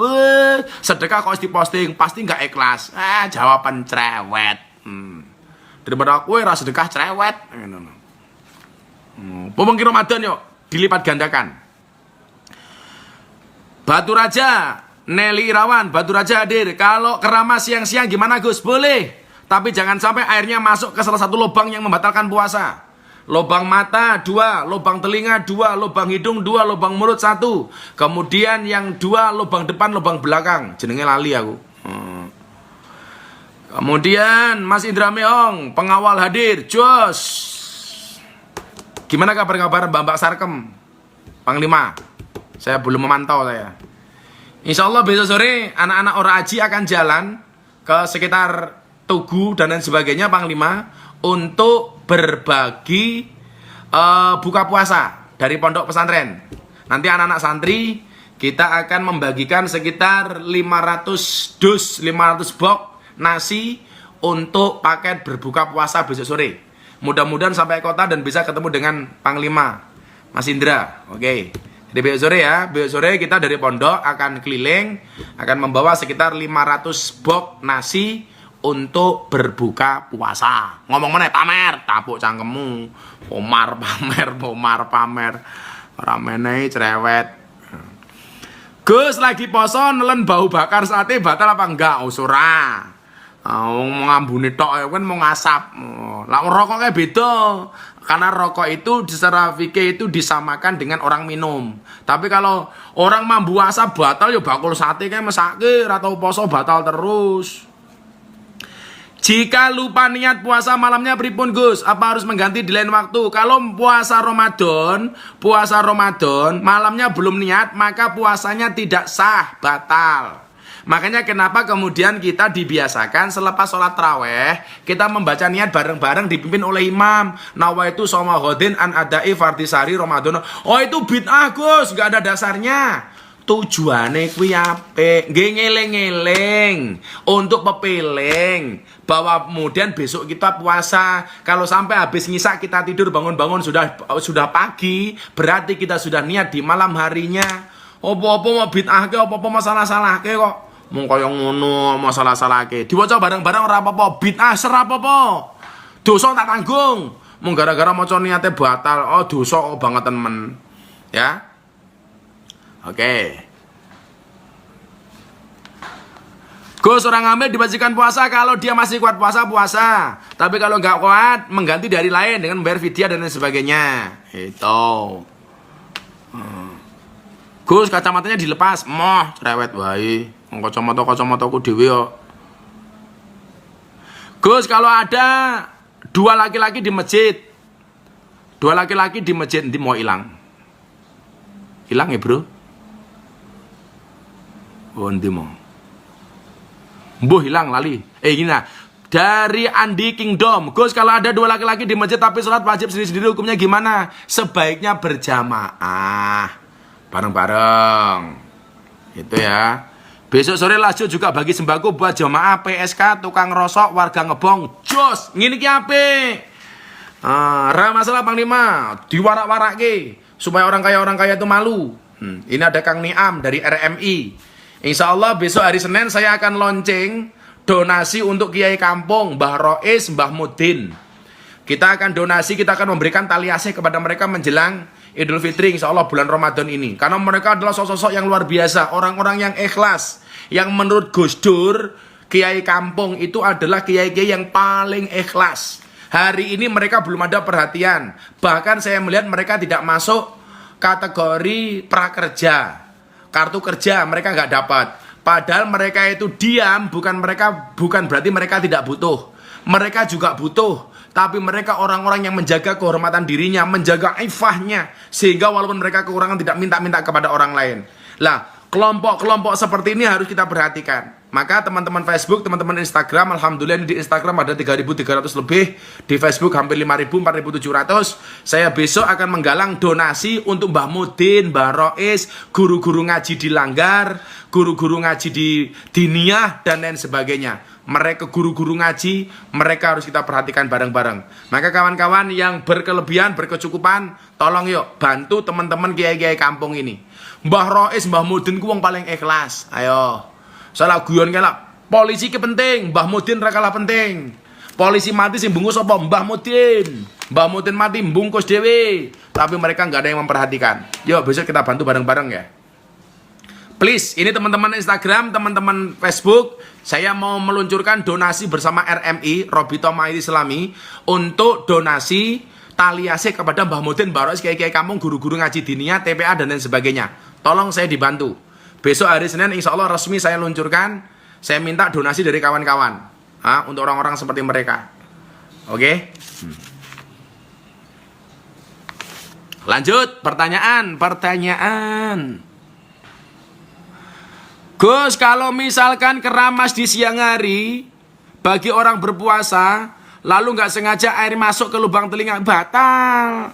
Sedekah kok diposting, pasti nggak ikhlas. Jawaban cerewet. Daripada aku ora sedekah cerewet. Pemungkin Ramadan yuk dilipat gandakan. Batu Raja, Nelly Irawan, Batu Raja hadir. Kalau keramas siang-siang gimana Gus? Boleh. Tapi jangan sampai airnya masuk ke salah satu lubang yang membatalkan puasa. Lubang mata 2, lubang telinga 2, lubang hidung 2, lubang mulut 1. Kemudian yang 2 lubang depan, lubang belakang. Jenenge lali aku. Kemudian Mas Indra Meong, pengawal hadir. Jos. Gimana kabar-kabar Mbak Sarkem? Panglima. Saya belum memantau saya. Insya Allah besok sore anak-anak Ora Aji akan jalan ke sekitar Tugu dan lain sebagainya Panglima untuk berbagi buka puasa dari pondok pesantren. Nanti anak-anak santri kita akan membagikan sekitar 500 dus, 500 box nasi untuk paket berbuka puasa besok sore. Mudah-mudahan sampai kota dan bisa ketemu dengan Panglima Mas Indra. Oke. Jadi besok sore ya, besok sore kita dari pondok akan keliling, akan membawa sekitar 500 box nasi untuk berbuka puasa. Ngomong mana pamer, tapuk cangkemmu. Pomar pamer. Ora menehi cerewet. Gus lagi poso nelen bau bakar sate batal apa enggak? Ora. Mau ngambune tok ya kan mau ngasap. Lah rokok kayak beda. Karena rokok itu secara fikih itu disamakan dengan orang minum. Tapi kalau orang mambu asap batal ya bakul sate kayak mesake atau poso batal terus. Jika lupa niat puasa malamnya pripun Gus? Apa harus mengganti di lain waktu? Kalau puasa Ramadan malamnya belum niat, maka puasanya tidak sah, batal. Makanya kenapa kemudian kita dibiasakan selepas sholat taraweh kita membaca niat bareng-bareng dipimpin oleh imam. Nawaitu soma ghodin an adai fardisari Ramadan. Oh itu bid'ah Gus, nggak ada dasarnya. Tujuane kuwi apik, nggih ngeling-eling untuk pepeling bahwa kemudian besok kita puasa. Kalau sampai habis ngisak kita tidur bangun-bangun sudah pagi, berarti kita sudah niat di malam harinya. Apa-apa mau bid'ah ke, apa-apa masalah-salah ke kok. Mung kaya ngono masalah-salah ke. Diwaca bareng-bareng ora apa-apa, bid'ah serap apa. Dosa tak tanggung. Mung gara-gara maca niate batal, oh dosa banget temen. Ya. Oke. Gus orang hamil diwajibkan puasa kalau dia masih kuat puasa. Tapi kalau nggak kuat mengganti dari lain dengan membayar fidyah dan lain sebagainya. Itu. Gus kacamatanya dilepas. Moh cerewet wae. Kacamata-kacamataku dhewe yo. Gus kalau ada 2 laki-laki di masjid. 2 laki-laki di masjid nanti mau hilang. Hilang ya, Bro? Oh, nanti mau. Mbuh hilang lali. Gini lah. Dari Andi Kingdom. Gus kalau ada 2 laki-laki di masjid tapi sholat wajib sendiri-sendiri hukumnya gimana? Sebaiknya berjamaah. Bareng-bareng. Itu ya. Besok sore Lasjo juga bagi sembako buat jamaah PSK tukang rosok warga Ngebong. Jos, ngini ki apik. Ra masalah Panglima, diwarak-warake supaya orang kaya itu malu. Ini ada Kang Niam dari RMI. Insya Allah besok hari Senin saya akan launching donasi untuk Kiai Kampung, Mbah Rois, Mbah Mudin. Kita akan donasi, kita akan memberikan tali asih kepada mereka menjelang Idul Fitri insya Allah bulan Ramadan ini. Karena mereka adalah sosok-sosok yang luar biasa, orang-orang yang ikhlas. Yang menurut Gus Dur, Kiai Kampung itu adalah kiai-kiai yang paling ikhlas. Hari ini mereka belum ada perhatian. Bahkan saya melihat mereka tidak masuk kategori prakerja. Kartu kerja mereka nggak dapat. Padahal mereka itu diam, bukan berarti mereka tidak butuh. Mereka juga butuh. Tapi mereka orang-orang yang menjaga kehormatan dirinya, menjaga ifahnya. Sehingga walaupun mereka kekurangan tidak minta-minta kepada orang lain. Lah, kelompok-kelompok seperti ini harus kita perhatikan. Maka teman-teman Facebook, teman-teman Instagram, alhamdulillah di Instagram ada 3.300 lebih, di Facebook hampir 5.000, 4.700. Saya besok akan menggalang donasi untuk Mbah Mudin, Mbah Rois, guru-guru ngaji di Langgar, guru-guru ngaji di Diniyah, dan lain sebagainya. Mereka guru-guru ngaji, mereka harus kita perhatikan bareng-bareng. Maka kawan-kawan yang berkelebihan, berkecukupan, tolong yuk bantu teman-teman kiai-kiai kampung ini. Mbah Rois, Mbah Mudin ku wong paling ikhlas. Ayo. Salah guyon kelak. Polisi ki penting, Mbah Mudin ra kalah penting. Polisi mati sing bungkus apa? Mbah Mudin. Mbah Mudin mati bungkus dhewe. Tapi mereka nggak ada yang memperhatikan. Yuk besok kita bantu bareng-bareng ya. Please, ini teman-teman Instagram, teman-teman Facebook, saya mau meluncurkan donasi bersama RMI, Robito Maid Islami, untuk donasi taliase kepada Mbah Mudin, Mbah Rois, kiai-kiai kampung, guru-guru ngaji diniyah, TPA, dan lain sebagainya. Tolong saya dibantu. Besok hari Senin, insya Allah resmi saya luncurkan, saya minta donasi dari kawan-kawan, untuk orang-orang seperti mereka. Oke? Lanjut, pertanyaan. Gus, kalau misalkan keramas di siang hari bagi orang berpuasa, lalu nggak sengaja air masuk ke lubang telinga, batal.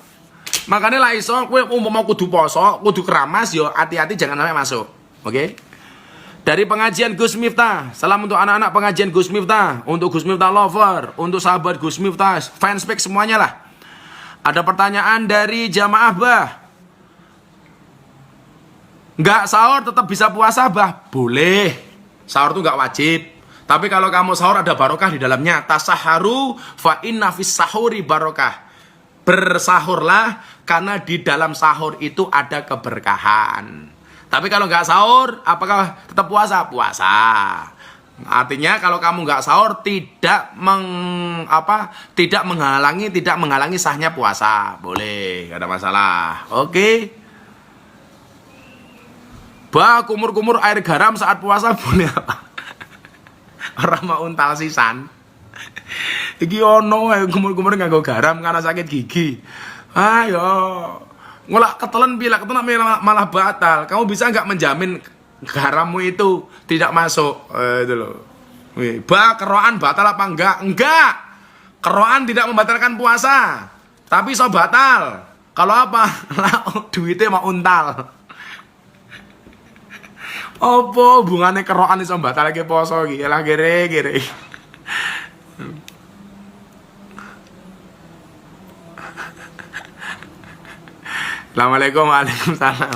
Makanya lah iso, kowe mau kudu poso, kudu keramas, yo hati-hati jangan sampai masuk. Oke? Dari pengajian Gus Miftah, salam untuk anak-anak pengajian Gus Miftah, untuk Gus Miftah lover, untuk sahabat Gus Miftah, fanspage semuanya lah. Ada pertanyaan dari jamaah bah. Nggak sahur tetap bisa puasa bah? Boleh. Sahur itu nggak wajib. Tapi kalau kamu sahur ada barokah di dalamnya. Tasaharu fa inna fis sahuri barokah. Bersahurlah karena di dalam sahur itu ada keberkahan. Tapi kalau nggak sahur, apakah tetap puasa? Puasa. Artinya kalau kamu nggak sahur tidak menghalangi sahnya puasa. Boleh, nggak ada masalah. Oke. Bah, kumur-kumur air garam saat puasa boleh apa? Orang mau untal sisan. Iki ono kumur-kumur nganggo garam karena sakit gigi. Ayo. Ngolah ketelan malah batal. Kamu bisa nggak menjamin garammu itu tidak masuk? Itu loh. Bah, keroan batal apa enggak? Enggak. Keroan tidak membatalkan puasa. Tapi so batal. Kalau apa? Lah duitnya mau untal. Apa hubungannya kerokan iso batalake poso iki? Lah gere-gere. Assalamualaikum, waalaikumsalam.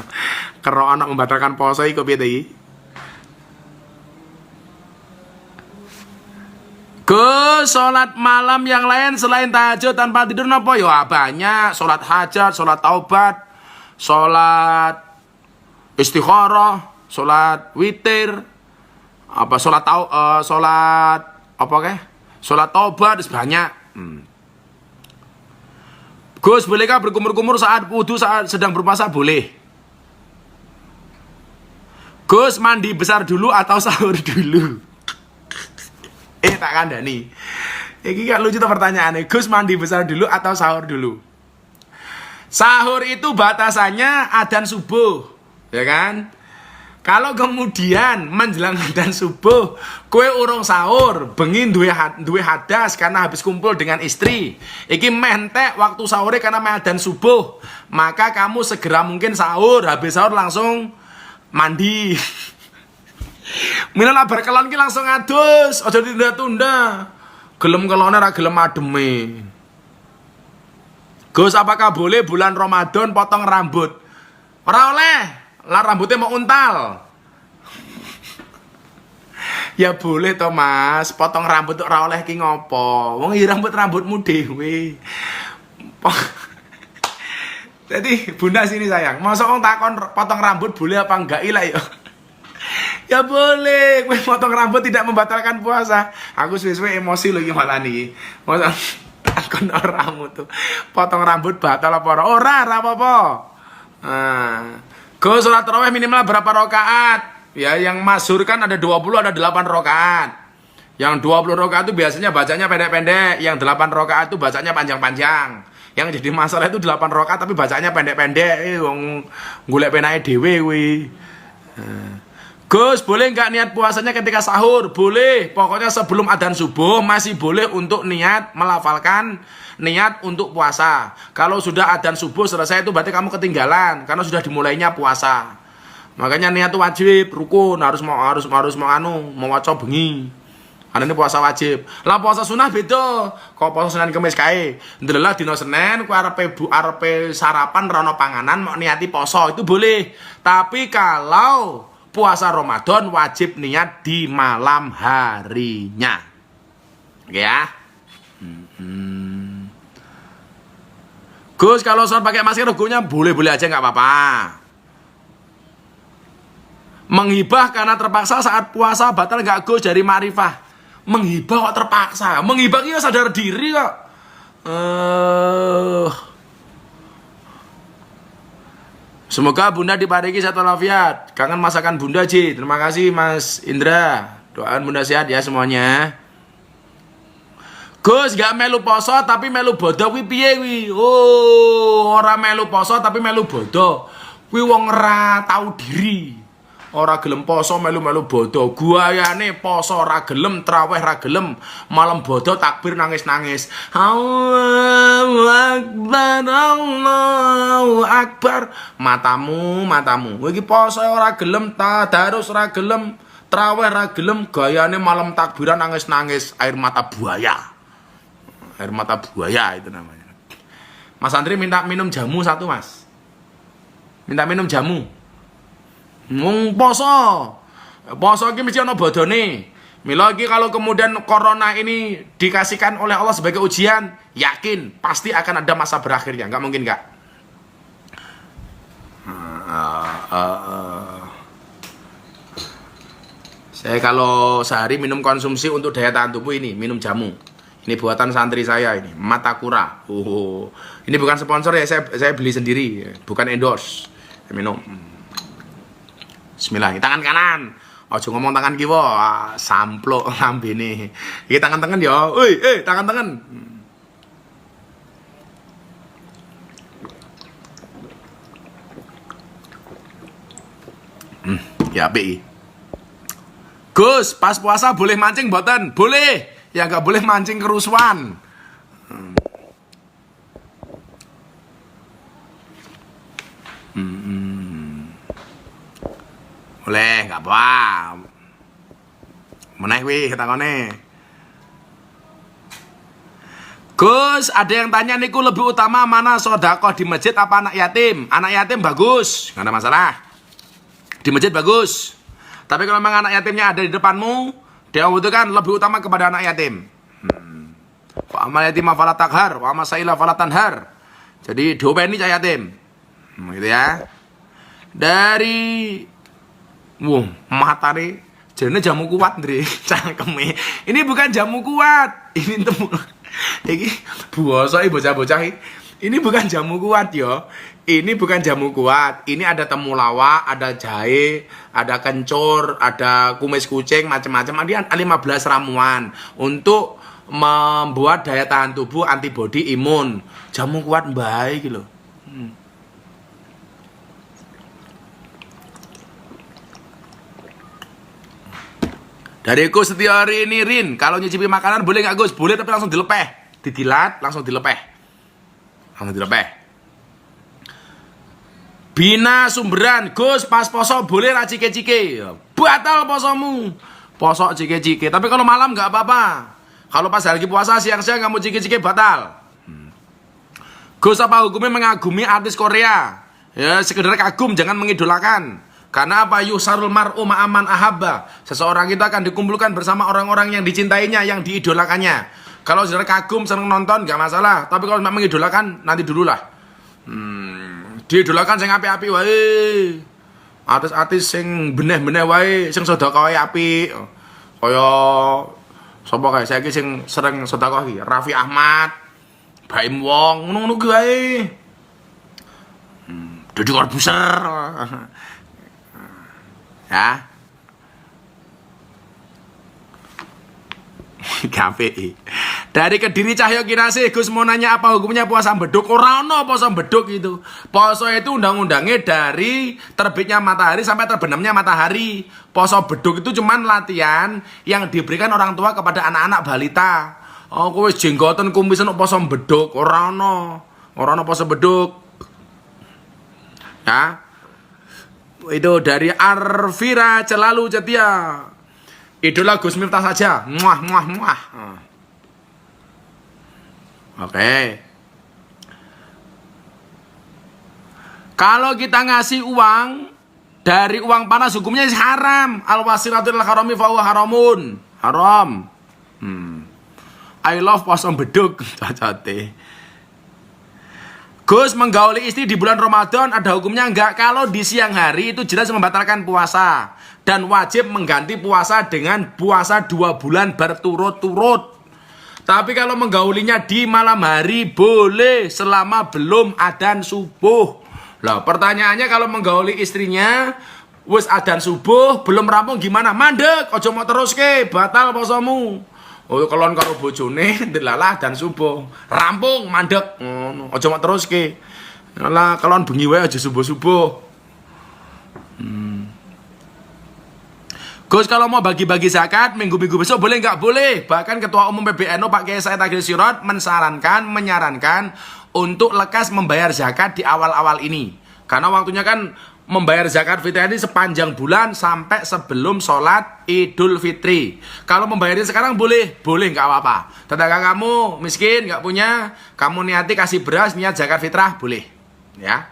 Kerokan nak membatalkan poso iku piye iki? Ke sholat malam yang lain selain tahajud tanpa tidur napa? Ya banyak, sholat hajat, sholat taubat, sholat istikharah, sholat witir, sholat taubat banyak. Gus, bolehkah berkumur-kumur saat wudu saat sedang berpuasa? Boleh. Gus, mandi besar dulu atau sahur dulu? Tak kandani. Iki gak lucu tuh pertanyaannya. Gus, mandi besar dulu atau sahur dulu? Sahur itu batasannya adzan subuh, ya kan? Kalau kemudian menjelang adzan subuh, kue urung sahur, bengi duwe hadas karena habis kumpul dengan istri. Iki mentek waktu sahurnya karena adzan subuh, maka kamu segera mungkin sahur, habis sahur langsung mandi. Minalah berkelon ki langsung adus, aja ditunda-tunda. Gelem kelone ra gelem ademe. Gus, apakah boleh bulan Ramadan potong rambut? Ora oleh. Lah rambutnya mau untal. Ya boleh toh Mas, potong rambut ora oleh ki ngopo? Wong iki rambutmu dhewe. Jadi Bunda sini sayang, masa wong takon potong rambut boleh apa enggak ilah ya? Ya boleh, kowe potong rambut tidak membatalkan puasa. Aku suwe-suwe emosi lho iki malah niki. Masa takon oramu tuh. Potong rambut batal apa ora? Ora apa-apa. Go sholat tarawih minimal berapa rakaat? Ya, yang masyhur kan ada 20, ada 8 rakaat. Yang 20 rakaat itu biasanya bacanya pendek-pendek, yang 8 rakaat itu bacanya panjang-panjang. Yang jadi masalah itu 8 rakaat tapi bacanya pendek-pendek. Wong golek penake dhewe kuwi. Gus, boleh nggak niat puasanya ketika sahur? Boleh, pokoknya sebelum adzan subuh masih boleh untuk niat melafalkan niat untuk puasa. Kalau sudah adzan subuh selesai itu berarti kamu ketinggalan karena sudah dimulainya puasa. Makanya niat itu wajib, rukun, harus mau waca bengi. Karena ini puasa wajib. Lah puasa sunah beda. Kok puasa Senin Kamis kae. Ndelah dina Senin ku arepe sarapan ra ono panganan mau niati poso itu boleh. Tapi kalau puasa Ramadan wajib niat di malam harinya. Oke ya. Gus, kalau sholat pakai masker hukumnya boleh-boleh aja nggak apa-apa. Menghibah karena terpaksa saat puasa batal nggak Gus dari ma'rifah? Menghibah kok terpaksa? Menghibah itu sadar diri kok. Semoga Bunda diparingi sehat walafiat. Kangen masakan Bunda, Ji. Terima kasih Mas Indra. Doakan Bunda sehat ya semuanya. Gus, gak melu poso tapi melu bodoh kuwi piye kuwi? Oh, ora melu poso tapi melu bodoh. Kuwi wong ora tau diri. Ora gelem poso melu-melu bodoh. Guayane poso ora gelem, traweh ora gelem, malam bodoh takbir nangis-nangis. Allahu Akbar, Allahu Akbar. Matamu. Kowe iki poso ora gelem, tadarus ora gelem, traweh ora gelem, gayane malam takbiran nangis-nangis, air mata buaya. Air mata buaya itu namanya. Mas Andri minta minum jamu satu, Mas. Minta minum jamu. Poso iki mesti ana bodone. Mila iki kalau kemudian corona ini dikasihkan oleh Allah sebagai ujian, yakin pasti akan ada masa berakhirnya, enggak mungkin enggak. Saya kalau sehari minum konsumsi untuk daya tahan tubuh ini, minum jamu. Ini buatan santri saya ini, Matakura. Ini bukan sponsor ya, saya beli sendiri, bukan endorse. Minum. Bismillah, tangan kanan. Ojo ngomong tangan kiwa, samplok lambene. Iki tangan-tangan ya. Tangan-tangan. Ya apik. Gus, pas puasa boleh mancing mboten? Boleh. Ya enggak boleh mancing kerusuhan. Boleh, enggak apa. Meneh kuwi ketakone. Gus, ada yang tanya niku lebih utama mana sedekah di masjid apa anak yatim? Anak yatim bagus, enggak ada masalah. Di masjid bagus. Tapi kalau memang anak yatimnya ada di depanmu, dia membutuhkan lebih utama kepada anak yatim. Wa amal yatim fala takhar, wa amal saila fala tanhar. Jadi dopeni cah yatim. Gitu ya. Dari mata nih, jane jamu kuat, Ndre. Cangkeme. Ini bukan jamu kuat. Ini temu. Iki bosok bocah-bocah iki. Ini bukan jamu kuat yo. Ini bukan jamu kuat. Ini ada temulawak, ada jahe, ada kencur, ada kumis kucing, macam-macam. Ada 15 ramuan untuk membuat daya tahan tubuh, antibodi, imun. Jamu kuat baik gitu. Dari Gus setiap hari ini Rin, kalau nyicipi makanan boleh nggak Gus? Boleh tapi langsung dilepeh, didilat, langsung dilepeh, Bina Sumberan, Gus pas poso boleh lah cike-cike, batal posomu, poso cike-cike. Tapi kalau malam nggak apa-apa. Kalau pas lagi puasa siang-siang kamu cike-cike batal. Gus apa hukumnya mengagumi artis Korea? Ya sekedar kagum, jangan mengidolakan. Karena apa? Yusarul mar'u ma'aman ahabba. Seseorang itu akan dikumpulkan bersama orang-orang yang dicintainya, yang diidolakannya. Kalau saudara kagum, seneng nonton, gak masalah. Tapi kalau memang mengidolakan, nanti dululah. Diidolakan sing api-api wae. Artis-artis sing beneh-beneh wae, sing sedekah api. Kaya sapa kae saiki sing sering sedekah iki? Raffi Ahmad, Baim Wong, ngono-ngono ki wae. Deddy Corbuzier. Ya. KPI. Dari Kediri Cahyo Kinasih, Gus mau nanya apa hukumnya puasa beduk? Ora ono puasa beduk itu. Puasa itu undang-undangnya dari terbitnya matahari sampai terbenamnya matahari. Puasa beduk itu cuman latihan yang diberikan orang tua kepada anak-anak balita. Oh, kowe jenggoten kumisan puasa beduk, ora ono. Ora ono puasa beduk. Ya. Itu dari Arvira Celalu Cetia. Idola Gus Miftah saja. Muah muah muah. Oke. Kalau kita ngasih uang dari uang panas hukumnya haram. Al-wasilatul harami fa huwa haramun. Haram. I love puasa beduk. Cacote. Gus menggauli istri di bulan Ramadan ada hukumnya enggak? Kalau di siang hari itu jelas membatalkan puasa dan wajib mengganti puasa dengan puasa 2 bulan berturut-turut. Tapi kalau menggaulinya di malam hari boleh selama belum adzan subuh. Lah pertanyaannya kalau menggauli istrinya wis adzan subuh belum rampung gimana? Mandek, ojo mau terus ke, batal posomu. Oh kelon karo bojone delalah adzan subuh. Rampung mandek. Ojo mau terus ke. Lah kelon bengi wae aja subuh-subuh. Gus kalau mau bagi-bagi zakat minggu-minggu besok boleh nggak? Boleh. Bahkan Ketua Umum PBNU Pak Kiai Said Agil Sirot menyarankan untuk lekas membayar zakat di awal-awal ini. Karena waktunya kan membayar zakat fitrah ini sepanjang bulan sampai sebelum sholat Idul Fitri. Kalau membayarnya sekarang boleh nggak apa-apa. Tetangga kamu miskin nggak punya, kamu niati kasih beras niat zakat fitrah boleh, ya.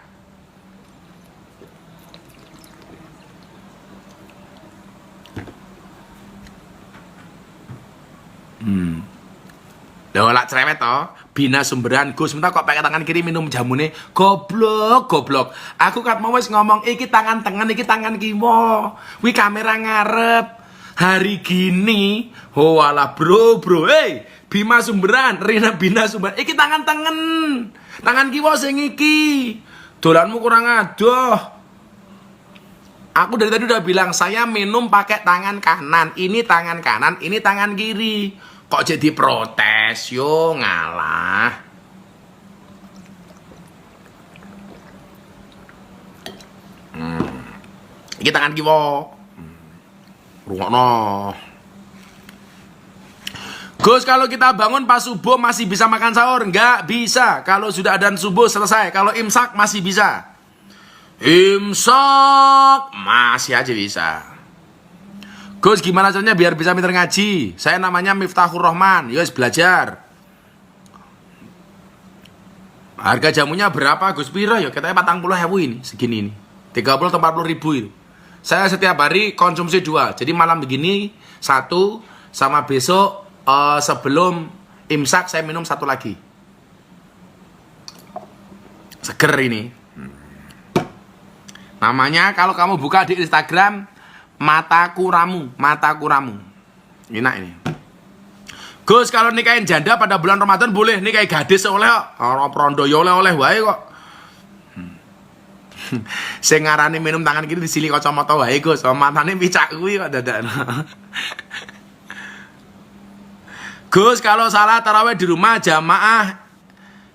Loh lak cerewet toh, bina sumberan Gus minta kok pakai tangan kiri minum jamune. Goblok. Aku kat mau wis ngomong iki tangan tengen iki tangan kiwa. Wi kamera ngarep. Hari gini, oh alah bro. Hey, Bima sumberan, Rina bina sumberan. Iki tangan tengen. Tangan kiwa sing iki. Dolanmu kurang adoh. Aku dari tadi udah bilang saya minum pakai tangan kanan. Ini tangan kanan, ini tangan kiri. Kok jadi protes? Yo ngalah. Iki tangan kiwa. Rungokno. Gus kalau kita bangun pas subuh masih bisa makan sahur? Enggak bisa. Kalau sudah adzan subuh selesai. Kalau imsak masih bisa. Imsak masih aja bisa. Gus gimana caranya biar bisa pinter ngaji? Saya namanya Miftahur Rahman. Yos belajar. Harga jamunya berapa Gus Piro? Ya katanya 40.000 ini, segini ini. 30 atau 40.000 itu. Saya setiap hari konsumsi 2. Jadi malam begini 1 sama besok sebelum imsak saya minum 1 lagi. Seger ini. Namanya kalau kamu buka di Instagram Mataku Ramu. Enak ini. Gus kalau nikahin janda pada bulan Ramadan boleh, nikahin gadis oleh kok. Ora prondo ya oleh wae kok. Sing ngarani minum tangan kiri disili kacamata wae Gus. Matane picak kuwi kok dadak. Gus kalau salah tarawih di rumah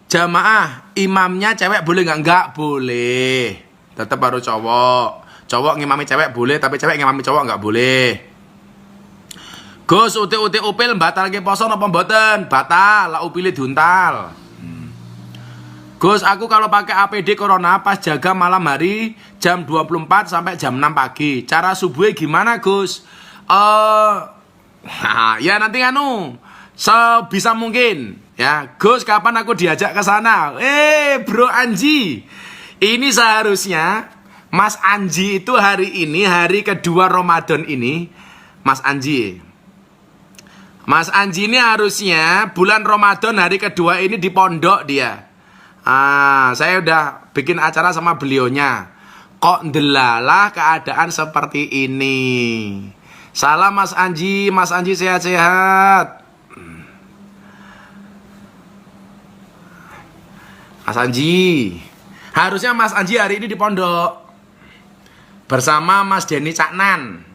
jamaah imamnya cewek boleh nggak? Enggak boleh. Tetap harus cowok. Cowok ngimami cewek boleh, tapi cewek ngimami cowok nggak boleh. Gus uti upil batal ke poso napa mboten? Batal, lah upile diuntal. Gus aku kalau pakai APD corona pas jaga malam hari jam 24 sampai jam 6 pagi. Cara subuhnya gimana Gus? Ya nanti sebisa mungkin ya. Gus kapan aku diajak ke sana? Bro Anji. Ini seharusnya Mas Anji itu hari ini, hari kedua Ramadan ini, Mas Anji ini harusnya bulan Ramadan hari kedua ini di pondok dia. Saya udah bikin acara sama beliaunya. Kok ndelalah keadaan seperti ini. Salam Mas Anji sehat-sehat. Mas Anji, harusnya Mas Anji hari ini di pondok bersama Mas Denny Caknan.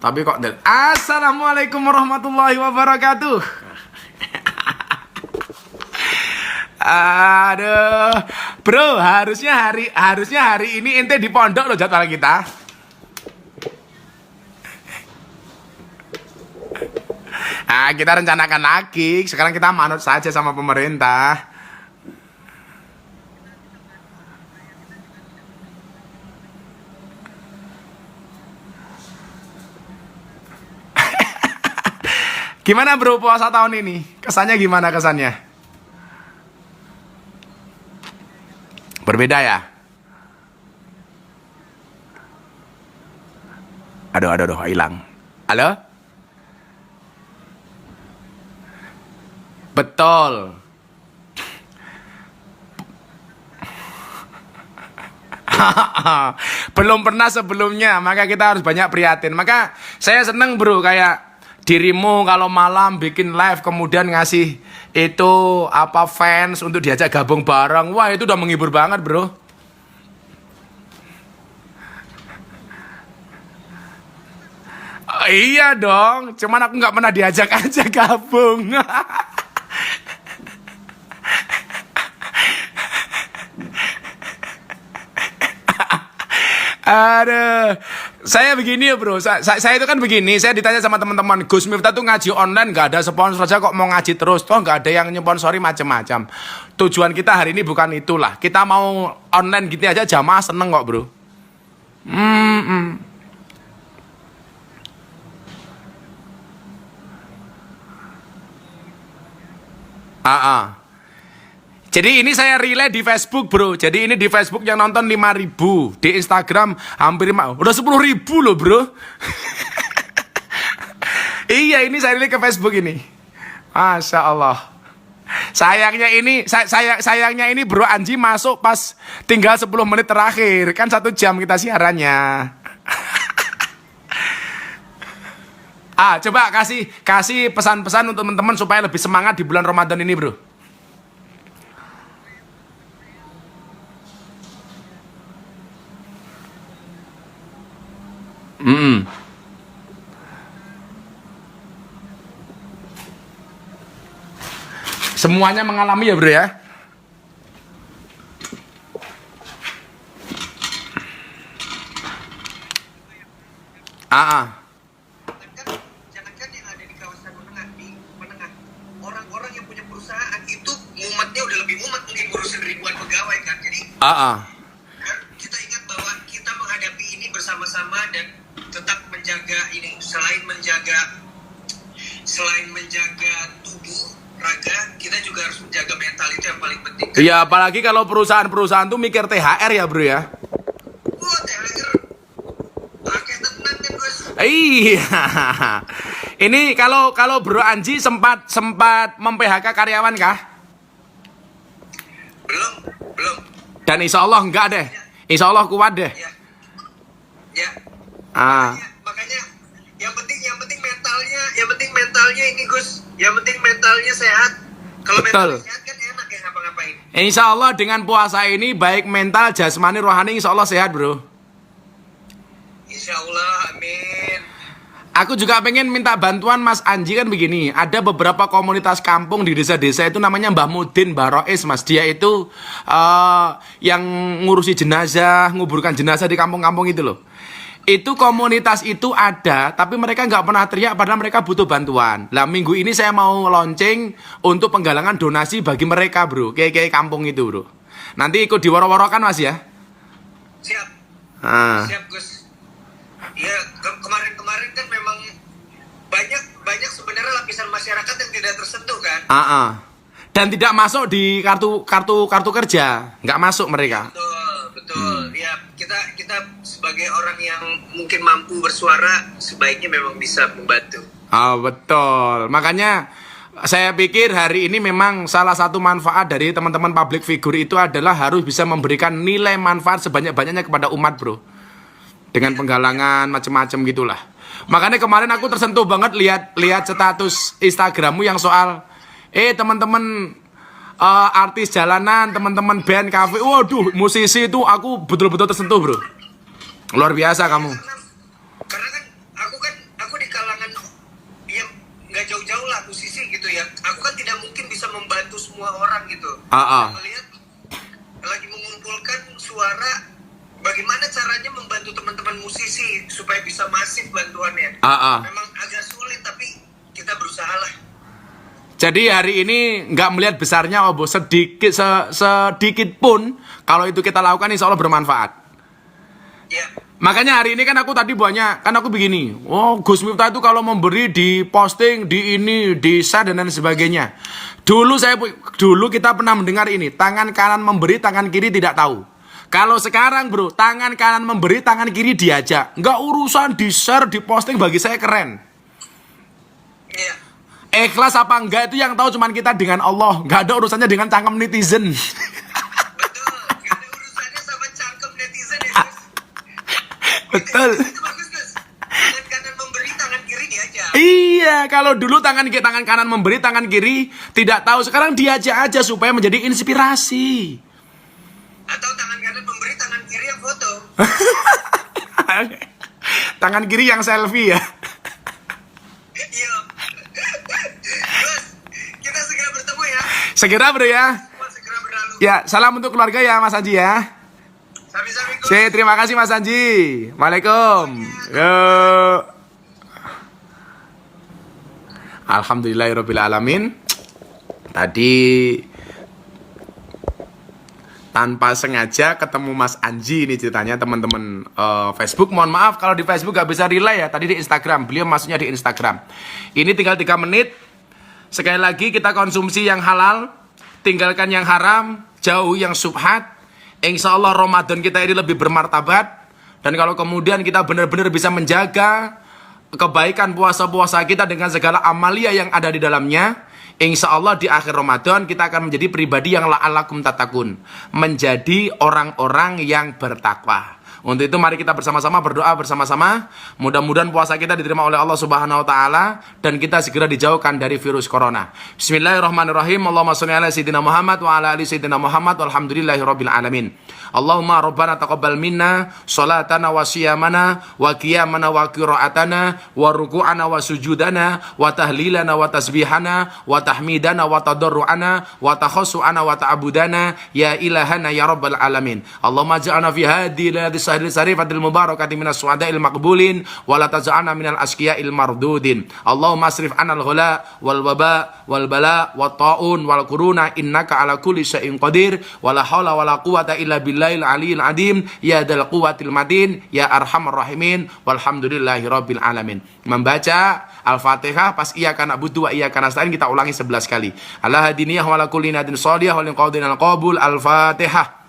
Tapi kok Assalamualaikum warahmatullahi wabarakatuh. Aduh, bro, harusnya hari ini ente di pondok loh jadwal kita. Ah, kita rencanakan lagi. Sekarang kita manut saja sama pemerintah. Gimana bro puasa tahun ini? Kesannya gimana kesannya? Berbeda ya? Aduh, hilang. Halo? Betul. Belum pernah sebelumnya, maka kita harus banyak prihatin. Maka saya seneng bro, kayak dirimu kalau malam bikin live kemudian ngasih itu apa fans untuk diajak gabung bareng. Wah, itu udah menghibur banget bro. Oh, iya dong, cuman aku nggak pernah diajak aja gabung. Aduh, saya begini ya bro, saya itu kan begini, saya ditanya sama teman-teman, Gus Miftah tuh ngaji online nggak ada sponsor aja kok mau ngaji terus, toh nggak ada yang nyponsori macam-macam. Tujuan kita hari ini bukan itulah, kita mau online gitu aja jamaah seneng kok bro. Jadi ini saya relay di Facebook bro. Jadi ini di Facebook yang nonton 5.000, di Instagram hampir udah 10.000 loh bro. Iya, ini saya relay ke Facebook ini. Masya Allah. Sayangnya ini bro Anji masuk pas tinggal 10 menit terakhir. Kan 1 jam kita siarannya. Coba kasih pesan-pesan untuk teman-teman supaya lebih semangat di bulan Ramadan ini bro. Semuanya mengalami ya bro ya. Jangankan yang ada di kawasan menengah, orang-orang yang punya perusahaan itu mumatnya udah lebih mumat, mungkin ngurusin ribuan pegawai kan. Jadi kita ingat bahwa kita menghadapi ini bersama-sama dan tetap menjaga ini, selain menjaga tubuh raga, kita juga harus menjaga mental, itu yang paling penting. Iya, apalagi kalau perusahaan tuh mikir THR ya bro ya. THR pakai tenang kan Gus. Iya. Ini kalau Bro Anji sempat mem-PHK karyawan kah? Belum. Dan insya Allah enggak deh. Insya Allah kuat deh. Ya. Makanya yang penting mentalnya ini Gus. Yang penting mentalnya sehat. Kalau mentalnya sehat kan enak ya ngapa-ngapain. Insya Allah dengan puasa ini baik mental, jasmani, rohani insya Allah sehat bro. Insya Allah, amin. Aku juga pengen minta bantuan Mas Anji kan begini. Ada beberapa komunitas kampung di desa-desa itu namanya Mbah Mudin, Mbah Rois Mas. Dia itu yang ngurusi jenazah, nguburkan jenazah di kampung-kampung itu loh. Itu komunitas itu ada, tapi mereka nggak pernah teriak padahal mereka butuh bantuan. Lah minggu ini saya mau launching untuk penggalangan donasi bagi mereka bro, kayak kampung itu bro. Nanti ikut diworo-woro kan Mas ya? Siap. Siap Gus. Ya kemarin kan memang banyak sebenarnya lapisan masyarakat yang tidak tersentuh kan. Dan tidak masuk di kartu kerja, nggak masuk mereka. Betul. Ya kita sebagai orang yang mungkin mampu bersuara sebaiknya memang bisa membantu. Betul. Makanya saya pikir hari ini memang salah satu manfaat dari teman-teman public figure itu adalah harus bisa memberikan nilai manfaat sebanyak-banyaknya kepada umat bro. Dengan penggalangan macam-macam gitulah. Makanya kemarin aku tersentuh banget lihat status Instagrammu yang soal teman-teman artis jalanan, teman-teman band, kafe, waduh, musisi itu aku betul-betul tersentuh bro. Luar biasa kamu. Karena kan aku di kalangan yang nggak jauh-jauh lah musisi gitu ya. Aku kan tidak mungkin bisa membantu semua orang gitu. melihat lagi mengumpulkan suara bagaimana caranya membantu teman-teman musisi supaya bisa masif bantuannya. Memang agak sulit tapi kita berusaha lah. Jadi hari ini nggak melihat besarnya Obo, sedikit sedikit pun kalau itu kita lakukan insya Allah bermanfaat. Ya. Makanya hari ini kan aku tadi banyak, kan aku begini, oh Gus Miftah itu kalau memberi di posting, di ini, di share dan lain sebagainya. Dulu kita pernah mendengar ini, tangan kanan memberi, tangan kiri tidak tahu. Kalau sekarang bro, tangan kanan memberi, tangan kiri diajak. Nggak urusan di share, di posting, bagi saya keren. Iya. Ikhlas apa enggak itu yang tahu cuman kita dengan Allah. Nggak ada urusannya dengan cangkem netizen. Betul, nggak ada urusannya sama cangkem netizen ya Gus. Betul. Itu bagus Gus. Tangan kanan memberi, tangan kiri diajak. Iya, kalau dulu tangan kanan memberi, tangan kiri tidak tahu. Sekarang diajak aja supaya menjadi inspirasi. Atau tangan kanan memberi, tangan kiri yang foto. Tangan kiri yang selfie ya. Iya. Gus, kita segera bertemu ya. Segera bro ya. Semua segera berlalu. Ya, salam untuk keluarga ya Mas Anji ya. Sami-sami Gus. Terima kasih Mas Anji. Waalaikum. Yo. Alhamdulillahirabbil alamin. Tadi tanpa sengaja ketemu Mas Anji ini ceritanya teman-teman Facebook. Mohon maaf kalau di Facebook gak bisa relay ya. Tadi di Instagram, beliau masuknya di Instagram. Ini tinggal 3 menit. Sekali lagi kita konsumsi yang halal, tinggalkan yang haram, jauh yang subhat. Insya Allah Ramadan kita ini lebih bermartabat. Dan kalau kemudian kita benar-benar bisa menjaga kebaikan puasa-puasa kita dengan segala amalia yang ada di dalamnya, insya Allah di akhir Ramadan kita akan menjadi pribadi yang la'alakum tatakun, menjadi orang-orang yang bertakwa. Untuk itu mari kita bersama-sama berdoa bersama-sama. Mudah-mudahan puasa kita diterima oleh Allah Subhanahu wa taala dan kita segera dijauhkan dari virus corona. Bismillahirrahmanirrahim. Allahumma shalli ala sayyidina Muhammad wa ala ali sayyidina Muhammad walhamdulillahirabbil alamin. Allahumma rabbana taqabbal minna salatana wa siyamana wa qiyamana wa qira'atana wa ruku'ana wa sujudana wa tahlilana wa tasbihana wa tahmidana wa tadarru'ana wa takhassu'ana wa ta'budana ya ilahana ya rabbal alamin. Allahumma ja'alna fi hadhihi sahil sarifatil mubarakati minas su'adail maqbulin wa la taj'alna minal asqiya'il mardudin. Allahumma asrif 'anal ghala wal waba wal bala wat ta'un wal quruna innaka ala kulli syai'in qadir wa la haula wa la quwata illa billahil aliyil adim ya dzal quwwatil matin ya arhamar rahimin walhamdulillahi rabbil alamin. Membaca Al-Fatihah pas iyyaka na'budu wa iyyaka nasta'in kita ulangi 11 kali. Ala hadiniyah wa la kulli nadin shalih wa lin qadinal qabul. Al-Fatihah.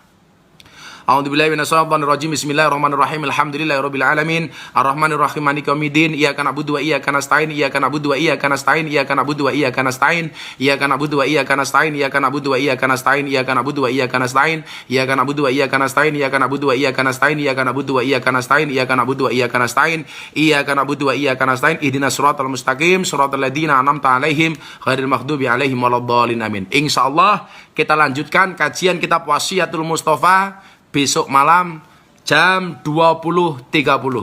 A'udzubillahi minasyaitonir rajim. Bismillahirrahmanirrahim. Alhamdulillahirabbil alamin. Arrahmanir rahim. Maliki yaumiddin. Iyyaka na'budu wa iyyaka nasta'in. Iyyaka na'budu wa iyyaka nasta'in. Iyyaka na'budu wa iyyaka nasta'in. Iyyaka na'budu wa iyyaka nasta'in. Iyyaka na'budu wa iyyaka nasta'in. Iyyaka na'budu wa iyyaka nasta'in. Iyyaka na'budu wa iyyaka nasta'in. Iyyaka na'budu wa iyyaka nasta'in. Iyyaka na'budu wa iyyaka nasta'in. Iyyaka na'budu wa iyyaka nasta'in. Iyyaka na'budu wa iyyaka nasta'in. Ihdinas siratal mustaqim, siratal ladzina an'amta 'alaihim ghairil maghdubi 'alaihim waladdallin. Amin. Insyaallah kita lanjutkan kajian kitab Wasiatul Mustafa besok malam jam 20.30.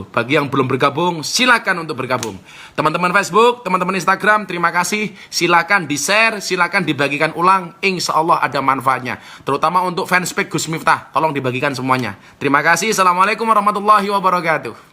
Bagi yang belum bergabung, silakan untuk bergabung. Teman-teman Facebook, teman-teman Instagram, terima kasih. Silakan di-share, silakan dibagikan ulang. Insya Allah ada manfaatnya. Terutama untuk fanspage Gus Miftah, tolong dibagikan semuanya. Terima kasih. Assalamualaikum warahmatullahi wabarakatuh.